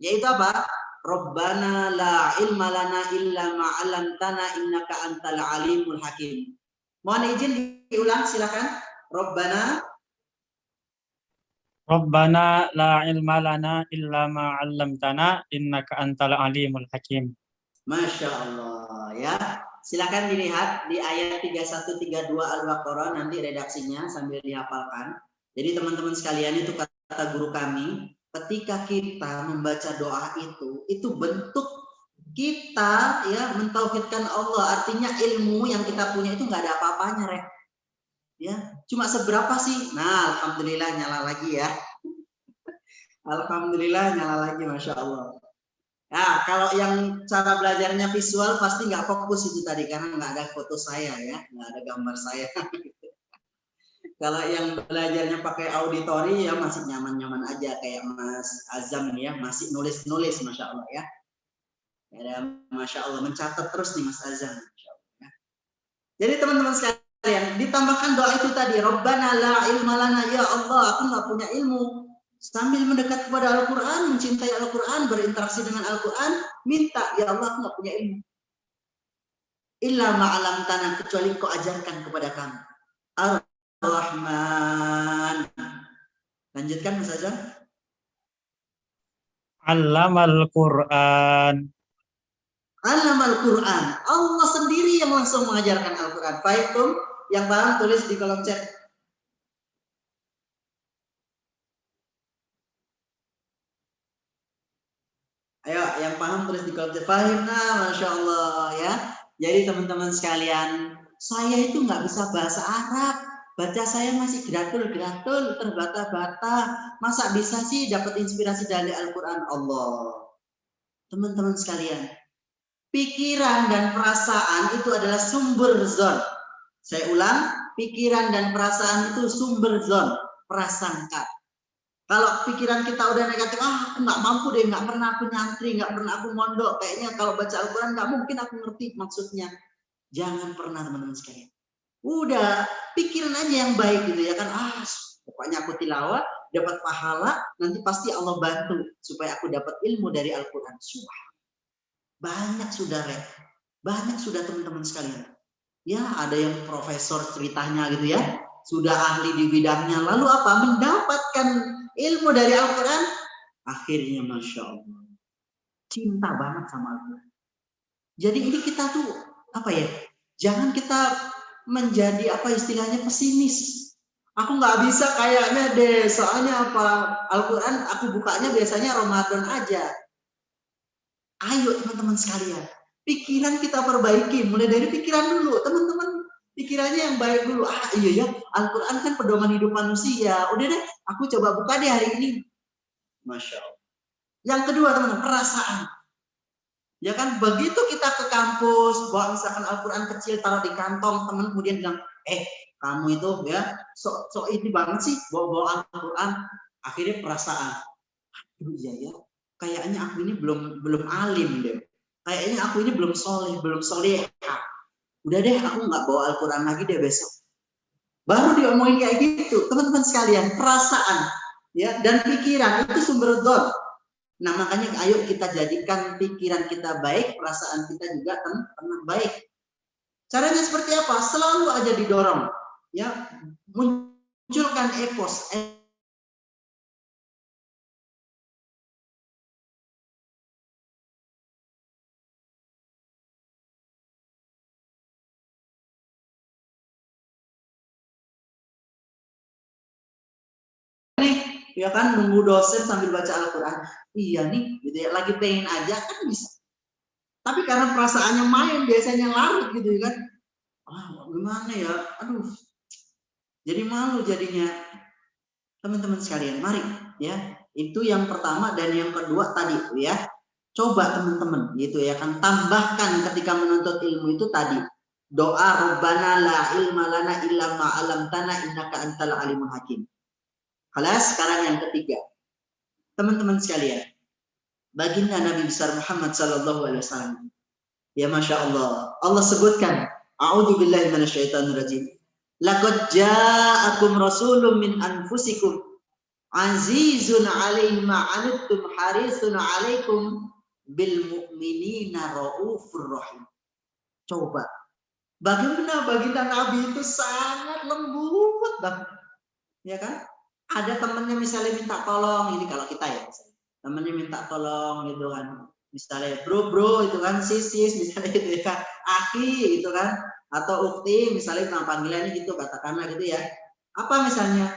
Yaitu apa? Rabbana la ilma lana illa ma'alamtana innaka antal alimul hakim. Mohon izin diulang silakan. Rabbana la ilma lana illa ma 'allamtana innaka antal alimul hakim. Masya Allah ya. Silakan dilihat di ayat 31-32 Al-Baqarah, nanti redaksinya sambil dihafalkan. Jadi teman-teman sekalian, itu kata guru kami, ketika kita membaca doa itu bentuk kita ya mentauhidkan Allah. Artinya ilmu yang kita punya itu nggak ada apa-apanya, Rek. Ya, cuma seberapa sih? Nah, alhamdulillah nyala lagi ya. Alhamdulillah nyala lagi, Masya Allah. Nah, kalau yang cara belajarnya visual pasti nggak fokus itu tadi karena nggak ada foto saya ya, nggak ada gambar saya. Kalau yang belajarnya pakai auditori ya masih nyaman-nyaman aja kayak Mas Azam nih ya, masih nulis-nulis, Masya Allah ya. Ya, Masya Allah, mencatat terus nih Mas Azam. Masya Allah, ya. Jadi teman-teman sekalian, ditambahkan doa itu tadi, Rabbana la ilma lana, ya Allah, aku nggak punya ilmu. Sambil mendekat kepada Al-Quran, mencintai Al-Quran, berinteraksi dengan Al-Quran, minta, ya Allah, aku nggak punya ilmu. Illa ma'alam tanah, kecuali kau ajarkan kepada kami. Ar-Rahman. Lanjutkan Mas Azam. Allamal Quran. Allamal Quran. Allah sendiri yang langsung mengajarkan Al-Quran. Fahim? Yang paham tulis di kolom chat. Ayo, yang paham tulis di kolom chat. Fahim, nah, Masya Allah ya. Jadi teman-teman sekalian, saya itu nggak bisa bahasa Arab. Baca saya masih gratul-gratul, terbata-bata. Masa bisa sih dapat inspirasi dari Al-Quran? Allah. Teman-teman sekalian, pikiran dan perasaan itu adalah sumber zon. Saya ulang, pikiran dan perasaan itu sumber zon, prasangka. Kalau pikiran kita udah negatif, aku nggak mampu deh, nggak pernah aku nyantri, nggak pernah aku mondok, kayaknya kalau baca Al-Quran nggak mungkin aku ngerti maksudnya. Jangan pernah teman-teman sekalian. Udah, pikiran aja yang baik gitu ya kan. Pokoknya aku tilawah, dapat pahala, nanti pasti Allah bantu supaya aku dapat ilmu dari Al-Quran. Banyak sudah banyak sudah teman-teman sekalian. Ya, ada yang profesor ceritanya gitu ya, sudah ahli di bidangnya, lalu apa? Mendapatkan ilmu dari Al-Quran, akhirnya Masya Allah, cinta banget sama Al-Quran. Jadi ini kita tuh, apa ya, jangan kita menjadi apa istilahnya pesimis. Aku nggak bisa kayaknya deh, soalnya apa, Al-Quran aku bukanya biasanya Ramadan aja. Ayo teman-teman sekalian, pikiran kita perbaiki, mulai dari pikiran dulu, teman-teman. Pikirannya yang baik dulu. Iya ya, Al-Quran kan pedoman hidup manusia. Udah deh, aku coba buka deh hari ini. Masya Allah. Yang kedua teman-teman, perasaan. Ya kan, begitu kita ke kampus, bawa misalkan Al-Quran kecil, taruh di kantong, teman kemudian bilang, kamu itu ya, sok ini banget sih, bawa Al-Quran. Akhirnya perasaan. Iya ya, kayaknya aku ini belum alim deh. Kayaknya aku ini belum soleh. Udah deh, aku nggak bawa Al-Quran lagi deh besok. Baru diomongin kayak gitu, teman-teman sekalian, perasaan ya dan pikiran itu sumber dzon. Nah makanya ayo kita jadikan pikiran kita baik, perasaan kita juga tenang baik. Caranya seperti apa? Selalu aja didorong, ya munculkan epos. Ya kan, nunggu dosen sambil baca Al-Quran. Iya nih, gitu ya, lagi pengen aja kan bisa. Tapi karena perasaannya main, biasanya larut gitu kan. Gimana ya? Aduh. Jadi malu jadinya. Teman-teman sekalian, mari ya. Itu yang pertama dan yang kedua tadi ya. Coba teman-teman gitu ya kan, tambahkan ketika menuntut ilmu itu tadi. Doa Rabbana la ilma lana illa ma 'allamtana innaka antal alimul hakim. Kelas sekarang yang ketiga. Teman-teman sekalian, baginda Nabi besar Muhammad sallallahu alaihi wasallam. Ya Masya Allah. Allah sebutkan, A'udzubillahi minasyaitonirrajim. Laqad ja'akum rasulun min anfusikum azizun 'alaihi ma 'anittum harisun 'alaikum bil mu'minina raufur rahim. Coba. Bagaimana baginda Nabi itu sangat lembut banget. Ya kan? Ada temennya misalnya minta tolong, ini kalau kita ya misalnya. Temennya minta tolong gitu kan. Misalnya bro itu kan, sis misalnya gitu ya. Aki gitu kan. Atau ukti misalnya nama panggilannya gitu, katakanlah gitu ya. Apa misalnya?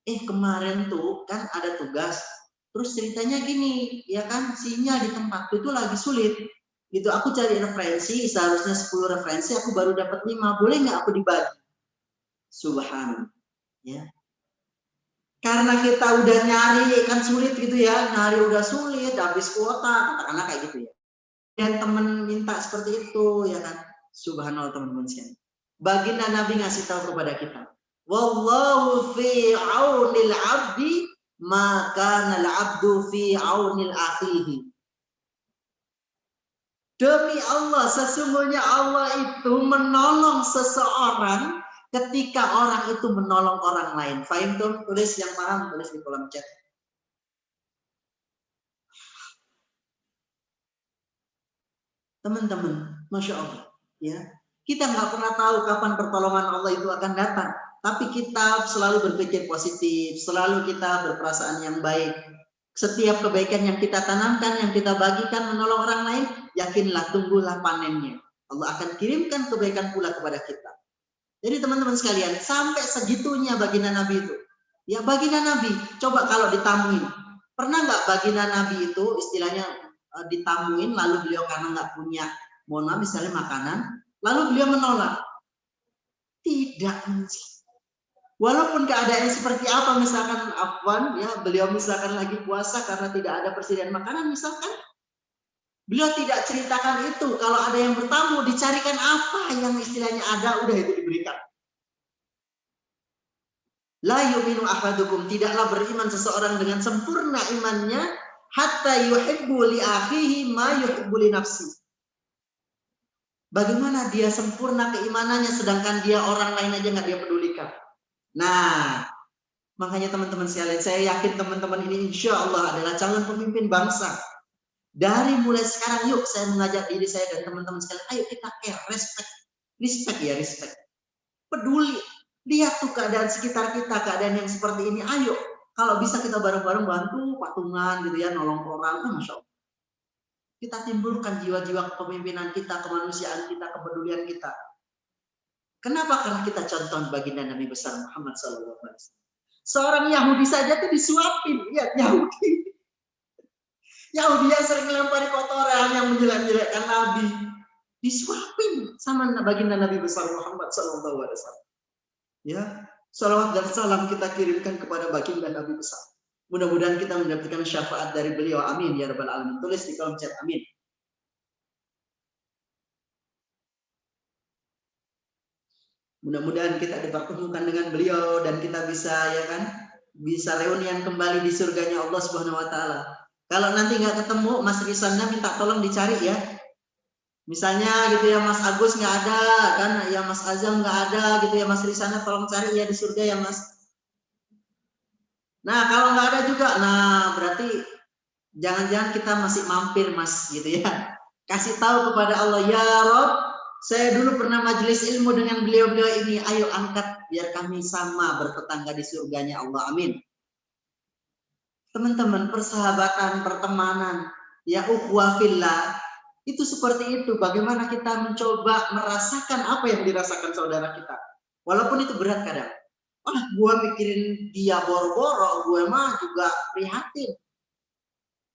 Kemarin tuh kan ada tugas. Terus ceritanya gini, ya kan, sinyal di tempat itu lagi sulit. Gitu, aku cari referensi, seharusnya 10 referensi, aku baru dapat 5. Boleh nggak aku dibagi? Subhanallah. Ya. Karena kita udah nyari kan sulit gitu ya, nyari udah sulit, habis kuota, katakanlah kayak gitu ya. Dan temen minta seperti itu ya kan, subhanallah teman-teman sekalian. Baginda Nabi ngasih tahu kepada kita, wallahu fi aunil abdi maka nal abdu fi aunil akhihi. Demi Allah, sesungguhnya Allah itu menolong seseorang ketika orang itu menolong orang lain. Fahim tuh? Tulis yang paham, tulis di kolom chat. Teman-teman, Masya Allah. Ya, kita nggak pernah tahu kapan pertolongan Allah itu akan datang. Tapi kita selalu berpikir positif, selalu kita berperasaan yang baik. Setiap kebaikan yang kita tanamkan, yang kita bagikan, menolong orang lain, yakinlah, tunggulah panennya. Allah akan kirimkan kebaikan pula kepada kita. Jadi teman-teman sekalian, sampai segitunya baginda Nabi itu. Ya baginda Nabi, coba kalau ditamuin. Pernah nggak baginda Nabi itu istilahnya ditamuin, lalu beliau karena nggak punya, mohon maaf misalnya makanan, lalu beliau menolak? Tidak. Walaupun keadaannya seperti apa, misalkan Afwan, ya beliau misalkan lagi puasa karena tidak ada persediaan makanan, misalkan beliau tidak ceritakan itu. Kalau ada yang bertamu, dicarikan apa yang istilahnya ada, udah itu diberikan. La yu'minu ahadukum, tidaklah beriman seseorang dengan sempurna imannya hatta yuhibbu li akhihi ma yuhibbu li nafsi. Bagaimana dia sempurna keimanannya sedangkan dia orang lain aja nggak dia pedulikan. Nah, makanya teman-teman sekalian, saya yakin teman-teman ini insya Allah adalah calon pemimpin bangsa. Dari mulai sekarang, yuk saya mengajak diri saya dan teman-teman sekalian, ayo kita care, respect. Peduli, lihat tuh keadaan sekitar kita, keadaan yang seperti ini, ayo. Kalau bisa kita bareng-bareng bantu, patungan gitu ya, nolong orang, Masya Allah. Kita timbulkan jiwa-jiwa kepemimpinan kita, kemanusiaan kita, kepedulian kita. Kenapa? Karena kita contoh baginda Nabi besar Muhammad SAW. Seorang Yahudi saja tuh disuapin, lihat Yahudi. Yahudi yang sering melempari kotoran, yang menjelek-jelekkan Nabi, disuapin sama baginda Nabi besar Muhammad SAW. Ya, salawat dan salam kita kirimkan kepada baginda Nabi besar. Mudah-mudahan kita mendapatkan syafaat dari beliau. Amin ya rabbal alamin. Tulis di kolom chat. Amin. Mudah-mudahan kita dipertemukan dengan beliau dan kita bisa ya kan, bisa reunian kembali di surganya Allah Subhanahu wa taala. Kalau nanti nggak ketemu, Mas Risannya minta tolong dicari ya. Misalnya gitu ya, Mas Agus nggak ada kan, ya Mas Azam nggak ada gitu ya, Mas Risannya tolong cari ya di surga ya Mas. Nah, kalau nggak ada juga, nah berarti jangan-jangan kita masih mampir Mas gitu ya. Kasih tahu kepada Allah, ya Rob, saya dulu pernah majelis ilmu dengan beliau-beliau ini. Ayo angkat biar kami sama bertetangga di surganya Allah. Amin. Teman-teman, persahabatan, pertemanan, ya ukhuwah fillah, itu seperti itu. Bagaimana kita mencoba merasakan apa yang dirasakan saudara kita. Walaupun itu berat kadang. Gue mikirin dia boro-boro, gue mah juga prihatin.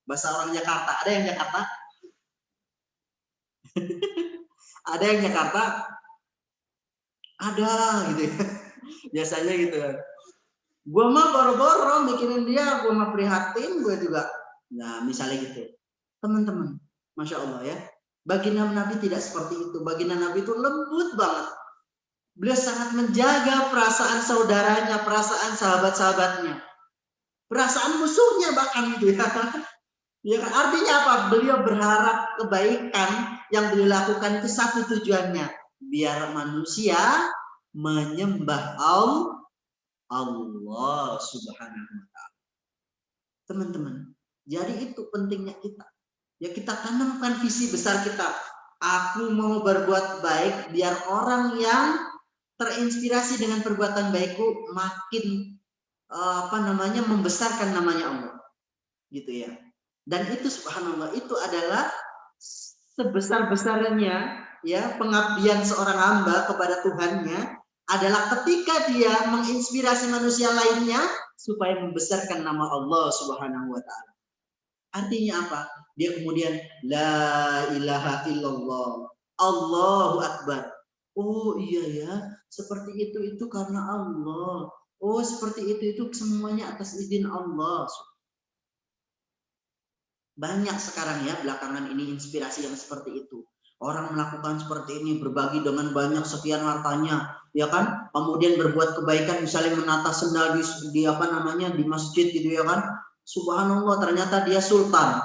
Bahasa orang Jakarta, ada yang Jakarta? Ada yang Jakarta? Ada gitu ya. Biasanya gitu kan. Gue mah boro-boro mikirin dia, gue mah prihatin, gue juga. Nah misalnya gitu. Teman-teman, Masya Allah ya. Baginda Nabi tidak seperti itu. Baginda Nabi itu lembut banget. Beliau sangat menjaga perasaan saudaranya, perasaan sahabat-sahabatnya. Perasaan musuhnya bahkan gitu ya. Ya kan? Artinya apa? Beliau berharap kebaikan yang beliau lakukan itu satu tujuannya. Biar manusia menyembah Allah Subhanahu wa ta'ala. Teman-teman, jadi itu pentingnya kita. Ya kita tanamkan visi besar kita. Aku mau berbuat baik biar orang yang terinspirasi dengan perbuatan baikku makin membesarkan namanya Allah. Gitu ya. Dan itu subhanallah, itu adalah sebesar-besarnya ya pengabdian seorang hamba kepada Tuhannya adalah ketika dia menginspirasi manusia lainnya supaya membesarkan nama Allah Subhanahu wa taala. Artinya apa? Dia kemudian la ilaha illallah, Allahu akbar. Oh iya ya, seperti itu karena Allah. Oh seperti itu semuanya atas izin Allah. Banyak sekarang ya belakangan ini inspirasi yang seperti itu. Orang melakukan seperti ini, berbagi dengan banyak sekian hartanya, ya kan? Kemudian berbuat kebaikan, misalnya menata sendal di masjid gitu ya kan? Subhanallah, ternyata dia sultan.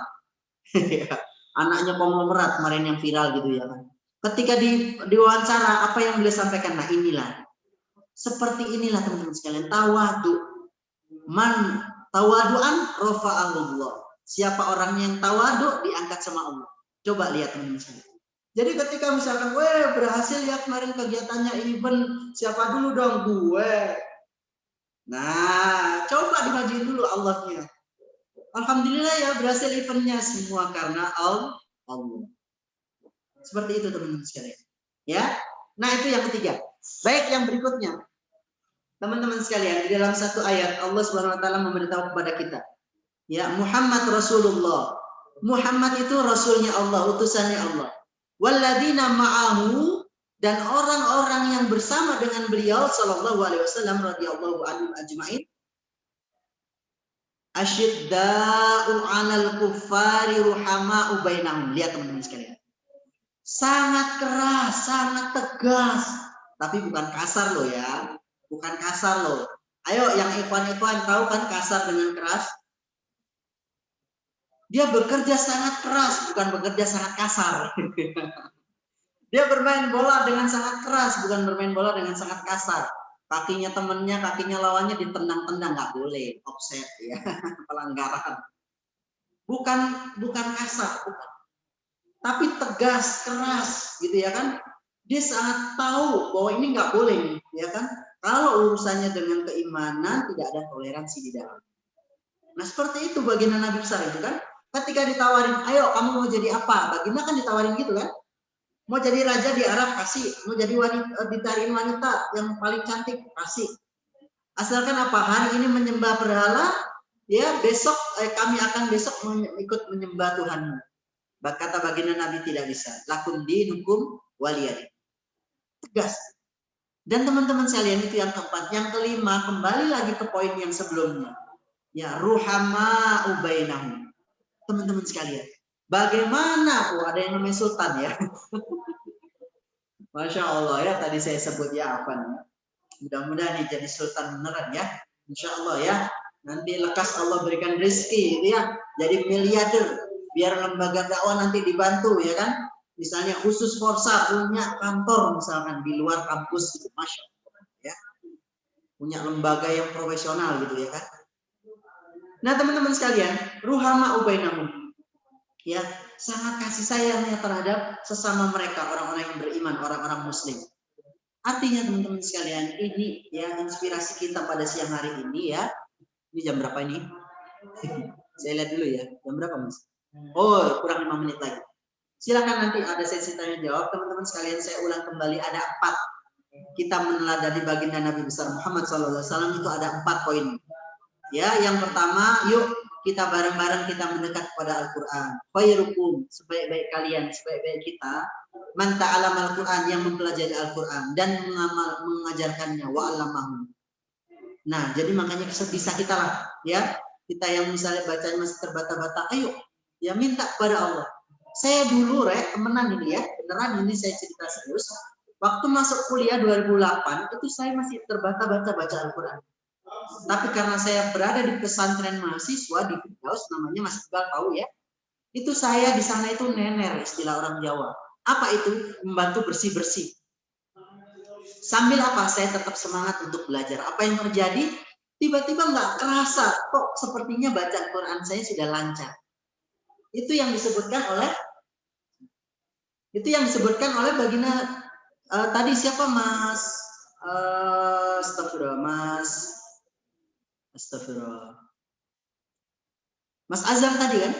Anaknya konglomerat kemarin yang viral gitu ya kan? Ketika diwawancara, apa yang beliau sampaikan? Nah inilah, seperti inilah teman-teman sekalian, tawadu. Man tawaduan rafa'ahullah. Siapa orang yang tawadu diangkat sama Allah. Coba lihat teman-teman sekalian. Jadi ketika misalkan gue berhasil ya kemarin kegiatannya event, siapa dulu dong? Gue. Nah, coba dimajuin dulu Allahnya. Alhamdulillah ya berhasil eventnya semua karena Allah. Seperti itu teman-teman sekalian. Ya. Nah, itu yang ketiga. Baik, yang berikutnya. Teman-teman sekalian, di dalam satu ayat Allah Subhanahu wa taala memberitahu kepada kita, ya, Muhammad Rasulullah. Muhammad itu rasulnya Allah, utusannya Allah. Walladzina ma'ahu, dan orang-orang yang bersama dengan beliau sallallahu alaihi wasallam radhiyallahu anhum ajmain, asyidda'u 'alal kuffari ruhama'u bainahum. Lihat teman-teman sekalian. Sangat keras, sangat tegas, tapi bukan kasar loh ya. Bukan kasar loh. Ayo yang ikhwan-ikhwan tahu kan kasar dengan keras? Dia bekerja sangat keras, bukan bekerja sangat kasar. Dia bermain bola dengan sangat keras, bukan bermain bola dengan sangat kasar. Kakinya temennya, kakinya lawannya ditendang-tendang, nggak boleh, offset ya, pelanggaran. Bukan kasar, bukan. Tapi tegas, keras, gitu ya kan? Dia sangat tahu bahwa ini nggak boleh, ya kan? Kalau urusannya dengan keimanan tidak ada toleransi di dalam. Nah seperti itu baginda Nabi besar itu kan. Ketika ditawarin, ayo kamu mau jadi apa? Baginda kan ditawarin gitu kan. Mau jadi raja di Arab kasih, mau jadi wanita, ditariin wanita yang paling cantik kasih. Asalkan apa? Hari ini menyembah berhala, ya besok kami akan besok ikut menyembah Tuhanmu. Kata baginda Nabi tidak bisa. Lakum dinukum waliyadin. Tegas. Dan teman-teman sekalian itu yang keempat. Yang kelima, kembali lagi ke poin yang sebelumnya. Ya, ruhama ubainahum. Teman-teman sekalian. Bagaimana? Oh, ada yang namanya sultan ya. Masya Allah ya, tadi saya sebut ya apa nih. Mudah-mudahan nih jadi sultan beneran ya. Insya Allah ya. Nanti lekas Allah berikan rezeki gitu ya. Jadi miliarder. Biar lembaga dakwah nanti dibantu ya kan. Misalnya khusus Forsa punya kantor misalkan di luar kampus gitu, Masya Allah ya. Punya lembaga yang profesional gitu ya kan. Nah teman-teman sekalian, ruhama ubainahum. Ya, sangat kasih sayangnya terhadap sesama mereka, orang-orang yang beriman, orang-orang muslim. Artinya teman-teman sekalian, ini ya inspirasi kita pada siang hari ini ya. Ini jam berapa ini? Saya lihat dulu ya, jam berapa Mas? Oh, kurang 5 menit lagi. Silakan nanti ada sesi tanya jawab teman-teman sekalian. Saya ulang kembali ada 4. Kita meneladani baginda Nabi besar Muhammad SAW itu ada 4 poin. Ya, yang pertama, yuk kita bareng-bareng kita mendekat kepada Al-Quran. Khairukum, sebaik-baik kalian, sebaik-baik kita, man ta'alam Al-Quran, yang mempelajari Al-Quran dan mengajarkannya wa alamahu. Nah, jadi makanya bisa kita lah, ya. Kita yang misalnya bacanya masih terbata-bata, ayo, ya minta kepada Allah. Saya dulu temenan ini ya, beneran ini saya cerita serius. Waktu masuk kuliah 2008 itu saya masih terbata-bata baca Al-Quran. Tapi karena saya berada di pesantren mahasiswa di Firdaus, namanya Mas Iqbal tahu ya. Itu saya di sana itu nener, istilah orang Jawa. Apa itu? Membantu bersih-bersih. Sambil apa? Saya tetap semangat untuk belajar. Apa yang terjadi? Tiba-tiba nggak kerasa, kok sepertinya baca Al-Quran saya sudah lancar. Itu yang disebutkan oleh baginda tadi siapa Mas? Astagfirullah. Mas Azam tadi kan?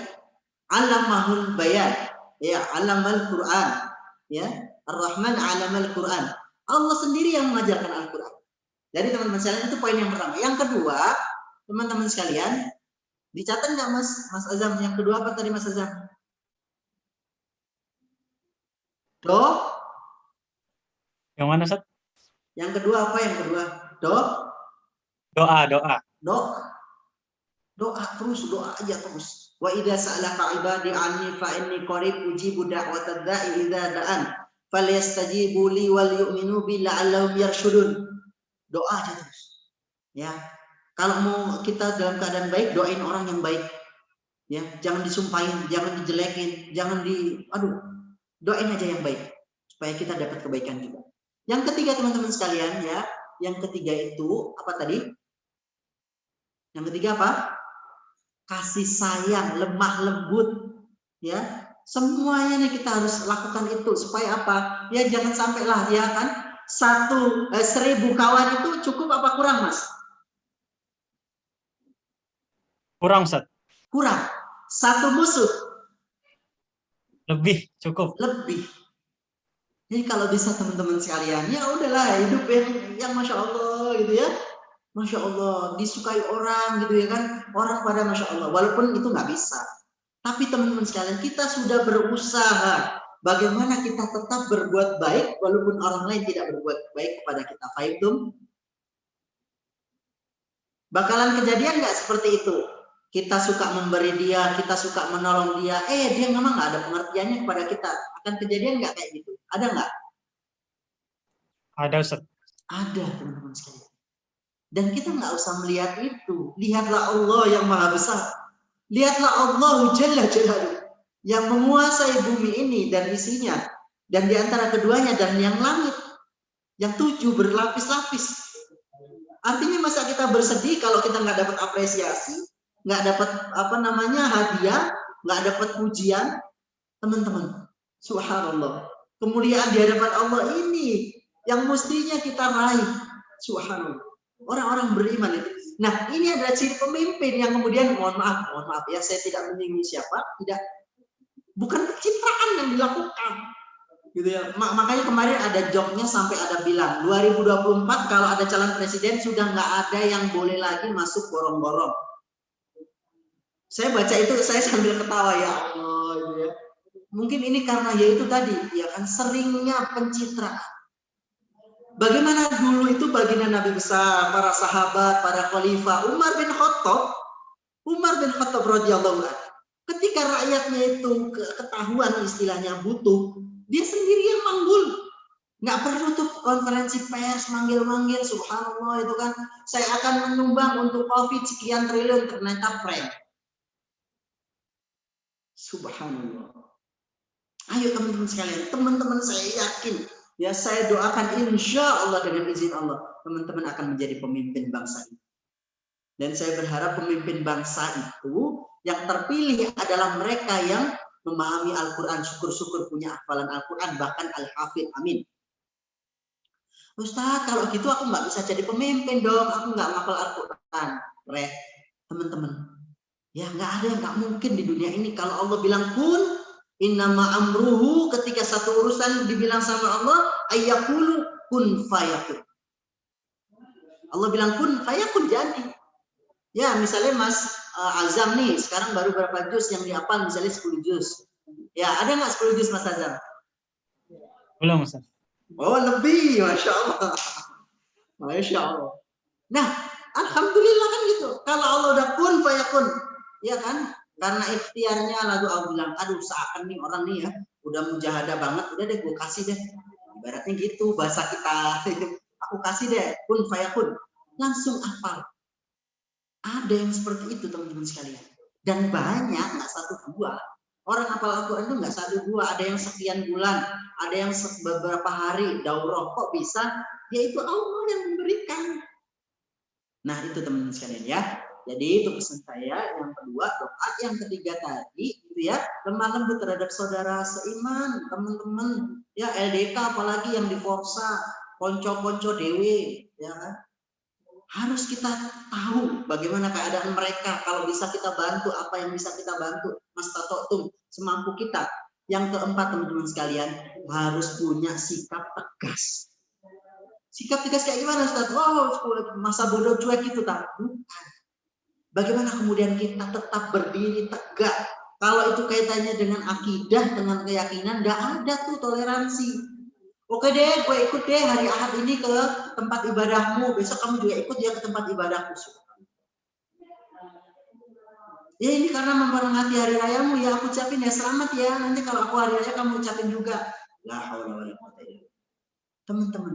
Alamahul bayan, ya, alamal Quran, ya, Ar-Rahman alamal Quran. Allah sendiri yang mengajarkan Al-Quran. Jadi teman-teman sekalian itu poin yang pertama. Yang kedua, teman-teman sekalian, dicatat nggak Mas Azam? Yang kedua apa tadi Mas Azam? Yang mana, Ustaz? Yang kedua apa yang kedua? Doa. Doa aja terus. Wa idza sa'alaka ibadi anni fa inni qarib ujibu da'watad da'i idza da'an falyastajibu li wal yu'minu bi la'allahum yarshudun. Doa aja terus. Ya. Kalau mau kita dalam keadaan baik, doain orang yang baik. Ya, jangan disumpahin, jangan dijelekin, doain aja yang baik supaya kita dapat kebaikan juga. Yang ketiga teman-teman sekalian ya, yang ketiga itu apa tadi? Yang ketiga apa? Kasih sayang, lemah lembut, ya. Semuanya nih kita harus lakukan itu supaya apa? Ya jangan sampailah ya kan 1.000 kawan itu cukup apa kurang Mas? Kurang Ustaz. kurang. Satu musuh Lebih cukup. lebih. Jadi kalau bisa teman-teman sekalian, ya udahlah hidup yang Masya Allah gitu ya. Masya Allah, disukai orang gitu ya kan. Orang pada Masya Allah, walaupun itu nggak bisa. Tapi teman-teman sekalian, kita sudah berusaha. Bagaimana kita tetap berbuat baik, walaupun orang lain tidak berbuat baik kepada kita. Fahim? Bakalan kejadian nggak seperti itu? Kita suka memberi dia, kita suka menolong dia. Dia memang nggak ada pengertiannya kepada kita. Akan kejadian nggak kayak gitu? Ada nggak? Ada, Ustaz. Ada, teman-teman sekalian. Dan kita nggak usah melihat itu. Lihatlah Allah yang maha besar. Lihatlah Allah Jalla Jalaluhu yang menguasai bumi ini dan isinya. Dan di antara keduanya dan yang langit. Yang 7 berlapis-lapis. Artinya masa kita bersedih kalau kita nggak dapat apresiasi, nggak dapat hadiah, nggak dapat pujian, teman-teman. Subhanallah. Kemuliaan di hadapan Allah ini yang mestinya kita raih. Subhanallah. Orang-orang beriman itu. Nah, ini adalah ciri pemimpin yang kemudian mohon maaf ya, saya tidak menyinggung siapa, bukan pencitraan yang dilakukan. Gitu ya. Makanya kemarin ada joknya sampai ada bilang 2024 kalau ada calon presiden sudah nggak ada yang boleh lagi masuk gorong-gorong. Saya baca itu saya sambil ketawa ya Allah gitu ya. Mungkin ini karena yaitu tadi ya kan seringnya pencitraan. Bagaimana dulu itu baginda Nabi besar, para sahabat, para khalifah, Umar bin Khattab radhiyallahu anhu. Ketika rakyatnya itu ketahuan istilahnya butuh, dia sendiri yang manggul. Nggak perlu tuh konferensi pers manggil-manggil, subhanallah itu kan. Saya akan menyumbang untuk COVID sekian triliun, ternyata prank. Subhanallah. Ayo teman-teman sekalian, teman-teman saya yakin, ya saya doakan insya Allah dengan izin Allah, teman-teman akan menjadi pemimpin bangsa ini. Dan saya berharap pemimpin bangsa itu yang terpilih adalah mereka yang memahami Al-Quran, syukur-syukur punya hafalan Al-Quran, bahkan Al-Hafidh, amin. Ustaz, kalau gitu aku nggak bisa jadi pemimpin dong, aku nggak ngapal Al-Quran. Teman-teman, ya nggak ada yang nggak mungkin di dunia ini. Kalau Allah bilang kun, innama amruhu, ketika satu urusan dibilang sama Allah, ayyakulu kun fayakun. Allah bilang kun fayakun, jadi. Ya misalnya Mas Azam nih, sekarang baru berapa juz yang dihafal, misalnya 10 juz. Ya ada nggak 10 juz Mas Azam? Belum, Ustaz. Oh lebih, Masya Allah. Masya Allah. Nah, alhamdulillah kan gitu. Kalau Allah udah kun fayakun, ya kan? Karena ikhtiarnya lalu Allah bilang, aduh seakan nih orang nih ya, udah mujahadah banget, udah deh gue kasih deh. Ibaratnya gitu bahasa kita, aku kasih deh, kun fayakun. Langsung hafal. Ada yang seperti itu teman-teman sekalian. Dan banyak, nggak satu dua. Orang hafal Al-Quran itu nggak satu dua, ada yang sekian bulan, ada yang beberapa hari daurah, kok bisa? Yaitu Allah yang memberikan. Nah itu teman-teman sekalian ya. Jadi itu pesan saya. Yang kedua doa, yang ketiga tadi itu ya, lemah lembut terhadap saudara seiman, teman-teman ya, LDK apalagi yang di Forsa, konco-konco dewe ya kan. Harus kita tahu bagaimana keadaan mereka. Kalau bisa kita bantu, apa yang bisa kita bantu, Mas Tatotum, semampu kita. Yang keempat teman-teman sekalian, harus punya sikap tegas. Sikap tegas kayak gimana Ustaz? Oh, masa bodoh cuek itu tak? Bukan. Bagaimana kemudian kita tetap berdiri tegak. Kalau itu kaitannya dengan akidah, dengan keyakinan, nggak ada tuh toleransi. Oke deh, gue ikut deh hari Ahad ini ke tempat ibadahmu. Besok kamu juga ikut ya ke tempat ibadahku. Ya ini karena memperingati hari rayamu ya, aku ucapin ya selamat ya. Nanti kalau aku hari raya kamu ucapin juga. La haula wala quwwata illa billah. Teman-teman,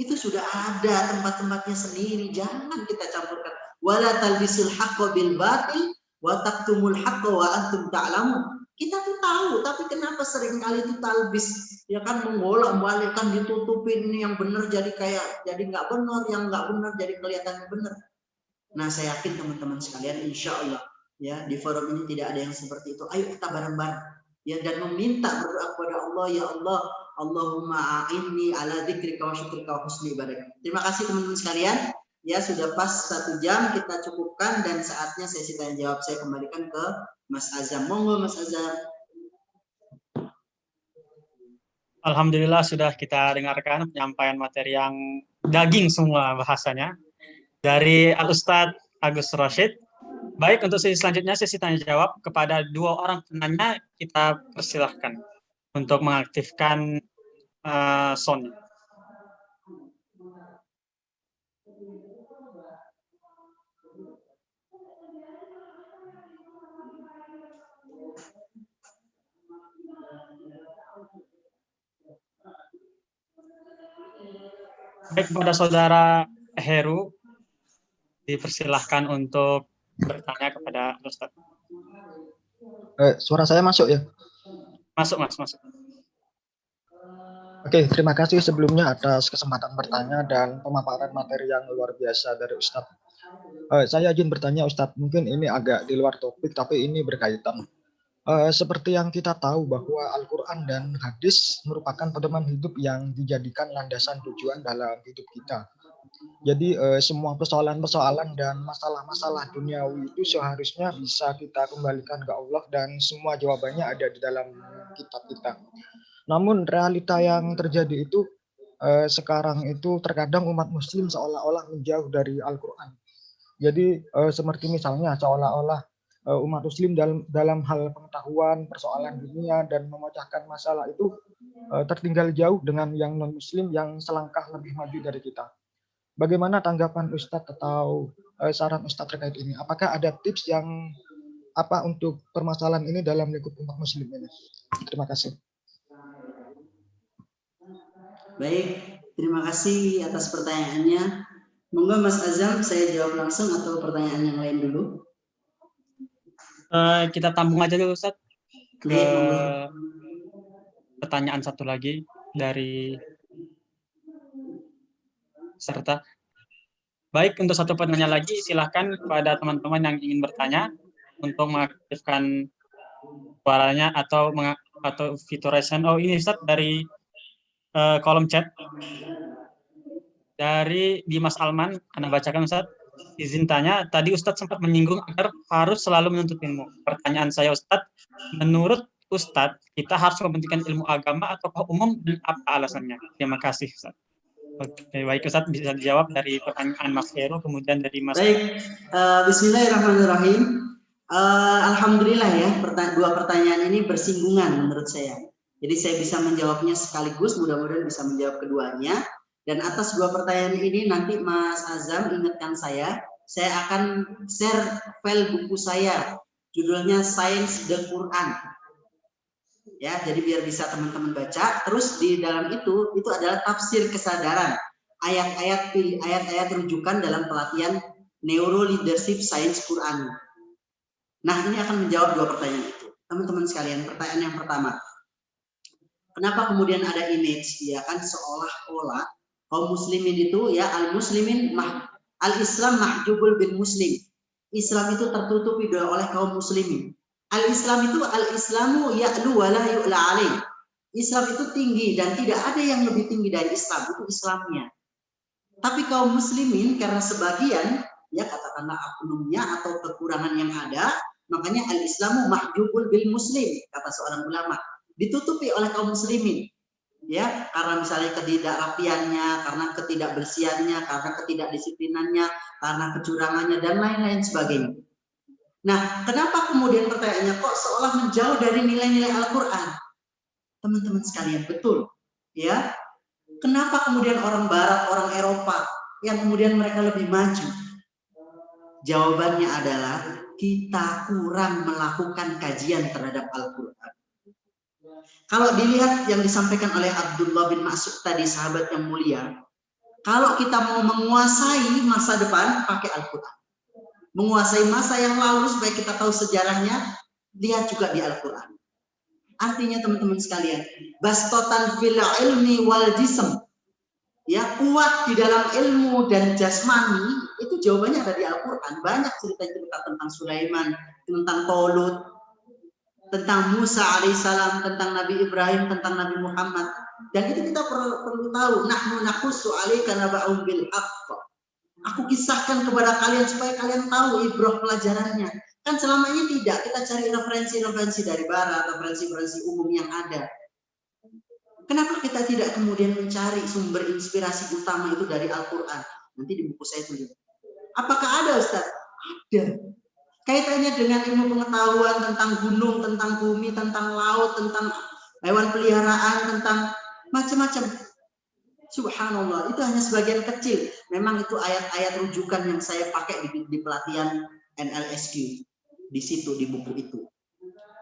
itu sudah ada tempat-tempatnya sendiri. Jangan kita campurkan. Wala talbisul haqqo bil batil wa taqtumul haqqo wa antum ta'lamun. Kita tuh tahu, tapi kenapa seringkali itu talbis, ya kan, mengolok-balikkan, ditutupin ini yang benar jadi kayak jadi nggak benar, yang nggak benar jadi kelihatan benar. Nah, saya yakin teman-teman sekalian, insya Allah ya di forum ini tidak ada yang seperti itu. Ayo kita bareng-bareng ya dan meminta berdoa kepada Allah, ya Allah, Allahumma a'inni ala dzikrika wa syukrika wa husni ibadatik. Terima kasih teman-teman sekalian. Ya, sudah pas 1 jam, kita cukupkan dan saatnya sesi tanya jawab. Saya kembalikan ke Mas Azam. Monggo Mas Azam. Alhamdulillah sudah kita dengarkan penyampaian materi yang daging semua bahasanya dari Al-Ustadz Agus Rashid. Baik, untuk sesi selanjutnya, sesi tanya jawab kepada 2 orang penanya, kita persilahkan untuk mengaktifkan sound. Baik, kepada saudara Heru, dipersilahkan untuk bertanya kepada Ustadz. Suara saya masuk ya? Masuk, Mas, masuk. Oke, terima kasih sebelumnya atas kesempatan bertanya dan pemaparan materi yang luar biasa dari Ustadz. Saya izin bertanya Ustadz, mungkin ini agak di luar topik tapi ini berkaitan. Seperti yang kita tahu bahwa Al-Quran dan hadis merupakan pedoman hidup yang dijadikan landasan tujuan dalam hidup kita. Jadi semua persoalan-persoalan dan masalah-masalah duniawi itu seharusnya bisa kita kembalikan ke Allah dan semua jawabannya ada di dalam kitab kita. Namun realita yang terjadi itu sekarang itu terkadang umat muslim seolah-olah menjauh dari Al-Quran. Jadi seperti misalnya seolah-olah umat muslim dalam hal pengetahuan persoalan dunia dan memecahkan masalah itu tertinggal jauh dengan yang non-muslim yang selangkah lebih maju dari kita. Bagaimana tanggapan Ustadz atau saran Ustadz terkait ini? Apakah ada tips yang apa untuk permasalahan ini dalam lingkup umat muslim ini? Terima kasih. Baik, terima kasih atas pertanyaannya. Monggo Mas Azam, saya jawab langsung atau pertanyaan yang lain dulu? Kita tambung aja dulu, Ustadz, ke Baik, pertanyaan satu lagi dari peserta. Baik, untuk satu pertanyaan lagi, silahkan kepada teman-teman yang ingin bertanya untuk mengaktifkan suaranya atau fitur raise hand. Oh, ini Ustadz dari kolom chat dari Dimas Alman, Anda bacakan Ustadz. Izin tanya, tadi Ustadz sempat menyinggung agar harus selalu menuntut ilmu. Pertanyaan saya Ustadz, menurut Ustadz, kita harus mementingkan ilmu agama atau umum dan apa alasannya? Terima kasih Ustadz. Oke, baik Ustadz, bisa dijawab dari pertanyaan Mas Heru, kemudian dari Mas. Baik, bismillahirrahmanirrahim. Alhamdulillah ya, 2 pertanyaan ini bersinggungan menurut saya. Jadi saya bisa menjawabnya sekaligus, mudah-mudahan bisa menjawab keduanya. Dan atas 2 pertanyaan ini nanti Mas Azam ingatkan saya akan share file buku saya, judulnya Science the Quran. Ya, jadi biar bisa teman-teman baca. Terus di dalam itu adalah tafsir kesadaran, ayat-ayat rujukan dalam pelatihan Neuro Leadership Science Quran. Nah, ini akan menjawab 2 pertanyaan itu. Teman-teman sekalian, pertanyaan yang pertama. Kenapa kemudian ada image ya kan seolah-olah kaum muslimin itu ya al-Islam mahjubul bil muslim. Islam itu tertutupi oleh kaum muslimin. Al-Islam itu al-Islamu ya'lu wa la yu'la alaih. Islam itu tinggi dan tidak ada yang lebih tinggi dari Islam, itu Islamnya. Tapi kaum muslimin karena sebagian ya katakanlah oknumnya atau kekurangan yang ada, makanya al-Islamu mahjubul bil muslim, kata seorang ulama, ditutupi oleh kaum muslimin. Ya, karena misalnya ketidakrapiannya, karena ketidakbersihannya, karena ketidakdisiplinannya, karena kecurangannya dan lain-lain sebagainya. Nah, kenapa kemudian pertanyaannya kok seolah menjauh dari nilai-nilai Al-Quran? Teman-teman sekalian, betul. Ya, kenapa kemudian orang Barat, orang Eropa yang kemudian mereka lebih maju? Jawabannya adalah kita kurang melakukan kajian terhadap Al-Quran. Kalau dilihat yang disampaikan oleh Abdullah bin Mas'ud tadi, sahabat yang mulia, kalau kita mau menguasai masa depan, pakai Al-Quran. Menguasai masa yang lalu supaya kita tahu sejarahnya, lihat juga di Al-Quran. Artinya teman-teman sekalian, bastotan fil ilmi wal jism, ya kuat di dalam ilmu dan jasmani, itu jawabannya ada di Al-Quran. Banyak cerita-cerita tentang Sulaiman, tentang Tolut, tentang Musa alaihissalam, tentang Nabi Ibrahim, tentang Nabi Muhammad. Dan itu kita perlu tahu. Nahnu naqussu 'alaika naba'ahum bil haqq. Aku kisahkan kepada kalian supaya kalian tahu ibrah pelajarannya. Kan selama ini tidak, kita cari referensi-referensi dari barat, referensi-referensi umum yang ada. Kenapa kita tidak kemudian mencari sumber inspirasi utama itu dari Al-Quran? Nanti di buku saya tulis. Apakah ada, Ustaz? Ada. Kaitannya dengan ilmu pengetahuan tentang gunung, tentang bumi, tentang laut, tentang hewan peliharaan, tentang macam-macam. Subhanallah, itu hanya sebagian kecil. Memang itu ayat-ayat rujukan yang saya pakai di pelatihan NLSQ. Di situ, di buku itu.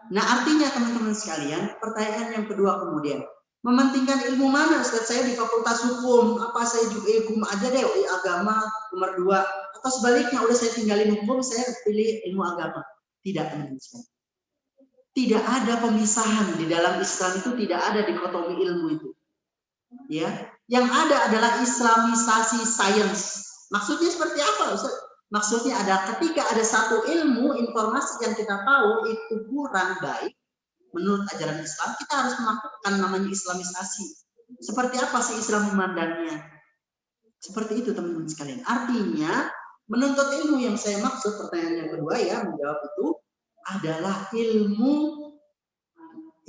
Nah, artinya teman-teman sekalian, pertanyaan yang kedua kemudian, mementingkan ilmu mana? Ustaz, saya di fakultas hukum, apa saya juga hukum aja deh, agama nomor 2. Atau sebaliknya, udah saya tinggalin hukum, saya pilih ilmu agama. Tidak, teman-teman sekalian. Tidak ada pemisahan di dalam Islam itu, tidak ada dikotomi ilmu itu. Ya, yang ada adalah islamisasi sains. Maksudnya seperti apa, Ustaz? Maksudnya adalah ketika ada satu ilmu, informasi yang kita tahu itu kurang baik menurut ajaran Islam, kita harus melakukan namanya islamisasi. Seperti apa sih Islam memandangnya? Seperti itu teman-teman sekalian. Artinya, menuntut ilmu yang saya maksud, pertanyaan yang kedua ya, menjawab itu adalah ilmu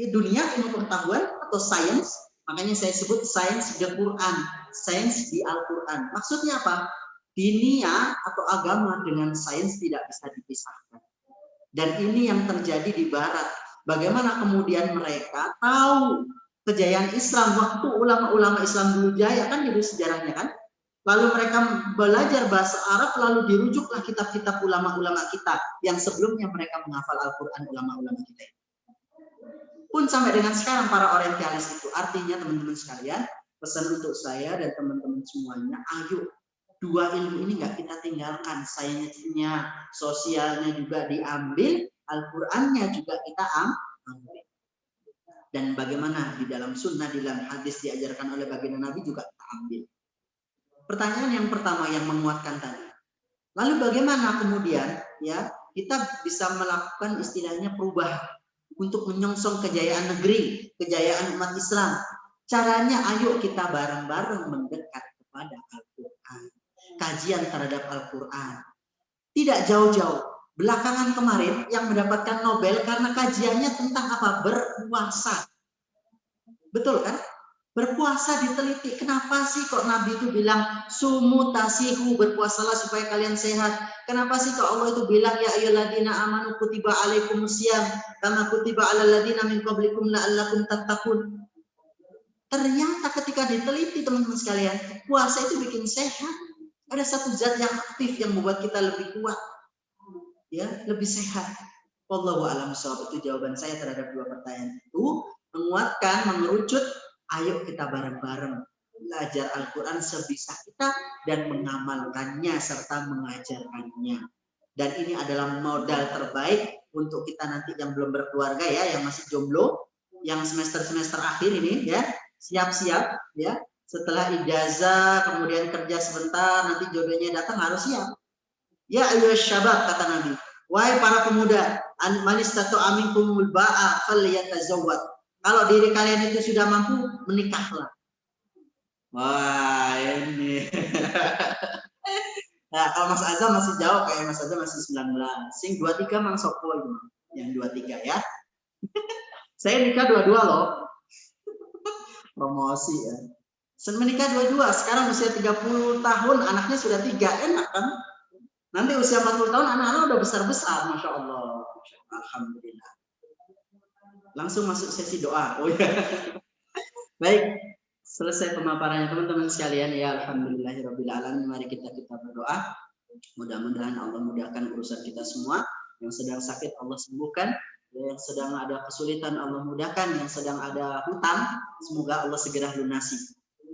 di dunia, ilmu pengetahuan atau sains. Makanya saya sebut sains di Quran, sains di Al-Quran. Maksudnya apa? Dunia atau agama dengan sains tidak bisa dipisahkan. Dan ini yang terjadi di Barat. Bagaimana kemudian mereka tahu kejayaan Islam waktu ulama-ulama Islam dulu jaya, kan dulu sejarahnya kan. Lalu mereka belajar bahasa Arab, lalu dirujuklah kitab-kitab ulama-ulama kita yang sebelumnya mereka menghafal Al-Quran ulama-ulama kita. Pun sampai dengan sekarang para orientalis itu. Artinya teman-teman sekalian, pesan untuk saya dan teman-teman semuanya, ayo dua ilmu ini nggak kita tinggalkan. Sainsnya, sosialnya juga diambil, Al-Qurannya juga kita ambil. Dan bagaimana di dalam sunnah, di dalam hadis diajarkan oleh baginda Nabi juga kita ambil. Pertanyaan yang pertama yang menguatkan tadi. Lalu bagaimana kemudian ya kita bisa melakukan istilahnya perubahan untuk menyongsong kejayaan negeri, kejayaan umat Islam. Caranya ayo kita bareng-bareng mendekat kepada Al-Quran. Kajian terhadap Al-Quran. Tidak jauh-jauh. Belakangan kemarin yang mendapatkan Nobel karena kajiannya tentang apa? Berpuasa. Betul kan? Berpuasa diteliti. Kenapa sih kok Nabi itu bilang sumu tasihu, berpuasalah supaya kalian sehat? Kenapa sih kok Allah itu bilang ya ayyuhalladzina amanu kutiba alaikumusiyam kama kutiba alal ladzina min qablikum la'allakum tattaqun. Ternyata ketika diteliti teman-teman sekalian, puasa itu bikin sehat. Ada satu zat yang aktif yang membuat kita lebih kuat. Ya, lebih sehat. Wallahu a'lam bishawab. Itu jawaban saya terhadap dua pertanyaan itu. Menguatkan, mengerucut, ayo kita bareng-bareng belajar Al-Quran sebisa kita dan mengamalkannya serta mengajarkannya. Dan ini adalah modal terbaik untuk kita nanti yang belum berkeluarga ya, yang masih jomblo, yang semester-semester akhir ini ya, siap-siap ya. Setelah ijazah, kemudian kerja sebentar, nanti jodohnya datang harus siap. Ya ayyuhas syabab, kata Nabi. Wahai para pemuda, man istata'a aminkumul ba'a falyatazawwad. Kalau diri kalian itu sudah mampu, menikahlah. Wah, ini. Nah, kalau Mas Azam masih jauh, kayak Mas Azam masih 19. Sing 23 Mang Sopo itu. Yang 23 ya. Saya nikah 22 loh. Promosi ya. Menikah 22, sekarang usia 30 tahun, anaknya sudah 3, enak kan? Nanti usia 40 tahun, anak-anak udah besar-besar, Masya Allah. Alhamdulillah. Langsung masuk sesi doa. Oh ya. Baik, selesai pemaparannya teman-teman sekalian ya. Alhamdulillahirobbilalamin. Mari kita berdoa. Mudah-mudahan Allah mudahkan urusan kita semua. Yang sedang sakit Allah sembuhkan. Yang sedang ada kesulitan Allah mudahkan. Yang sedang ada hutang, semoga Allah segera lunasi.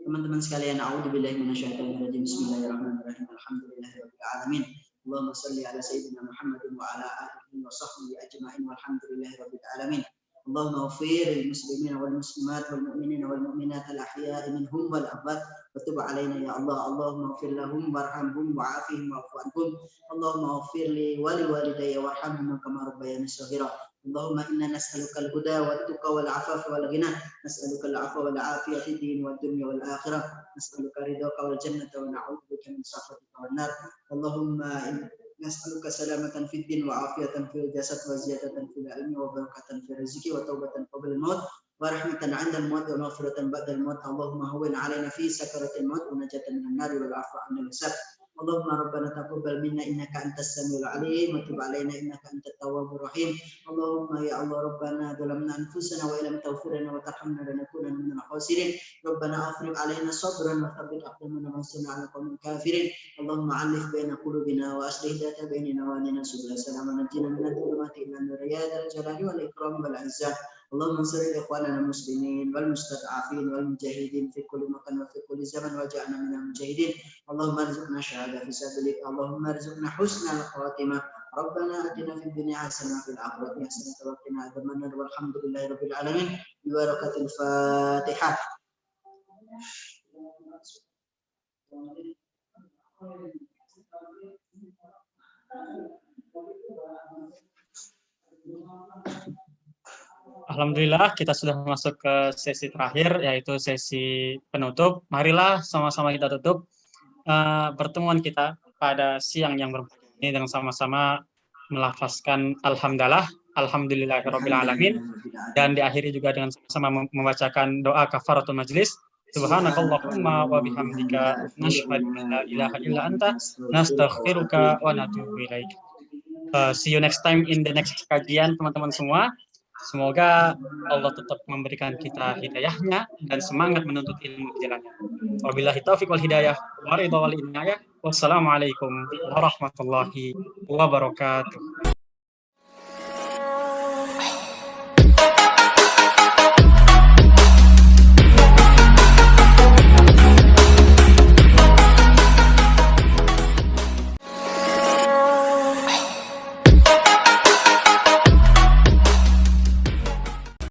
Teman-teman sekalian, a'udzubillahi minasyaitonirrajim. Bismillahirrahmanirrahim. Alhamdulillahirabbil alamin. Allahumma shalli ala sayyidina Muhammadin wa ala alihi wa sahbihi ajma'in. Walhamdulillahirabbil alamin. Allahumma ighfir lil muslimin wal muslimat wal mu'minin wal mu'minat al ahya'i minhum wal amwat wa tub 'alaina ya Allah. Allahumma ighfir lahum warhamhum wa'afihim wa'fu anhum. Allahumma ighfir li wa li walidayya warhamhum kama rabbayani shaghira. اللهم إنا نسألك الهدى والتقى والعفاف والغنى نسألك العفو والعافية في الدين والدنيا والآخرة نسألك رضاك والجنة ونعوذ بك من سخطك والنار اللهم نسألك سلامة في الدين وعافية في الجسد وزيادة في العلم وبركة في الرزق وتوبة قبل الموت ورحمة عند الموت ومغفرة بعد الموت اللهم هون علينا في سكرة الموت ونجاة من النار والعفو عن الحساب اللهم ربنا تقبل منا إنك أنت السميع العليم وتب علينا إنك أنت التواب الرحيم اللهم يا الله ربنا ظلمنا أنفسنا وإن لم تغفر لنا وترحمنا لنكونن من الخاسرين ربنا أفرغ علينا صبرا وثبت أقدامنا وانصرنا على القوم الكافرين اللهم علف بين قلوبنا وأصلح ذات بيننا وبين سبل السلام ونجنا من الظلمات إلى النور يا ذا الجلال والإكرام والعزة اللهم انصر إخواننا المسلمين والمستضعفين والمجاهدين في كل مكان وفي كل زمن واجعلنا من المجاهدين اللهم ارزقنا شهادة في سبيلك اللهم ارزقنا حسن الخاتمة ربنا آتنا في الدنيا حسنة وفي الآخرة حسنة وقنا عذاب النار والحمد لله رب العالمين ببركة الفاتحة. Alhamdulillah kita sudah masuk ke sesi terakhir yaitu sesi penutup. Marilah sama-sama kita tutup pertemuan kita pada siang yang berbahagia ini dengan sama-sama melafazkan alhamdulillahirabbil alamin dan diakhiri juga dengan sama-sama membacakan doa kafaratul majlis. Subhanakallahumma wa bihamdika nasyhadu an la ilaha illa anta nastaghfiruka wa natubu ilaik. See you next time in the next kajian teman-teman semua. Semoga Allah tetap memberikan kita hidayahnya dan semangat menuntut ilmu di jalannya. Wabillahi taufiq wal hidayah wa ridha wal inayah. Wassalamualaikum warahmatullahi wabarakatuh.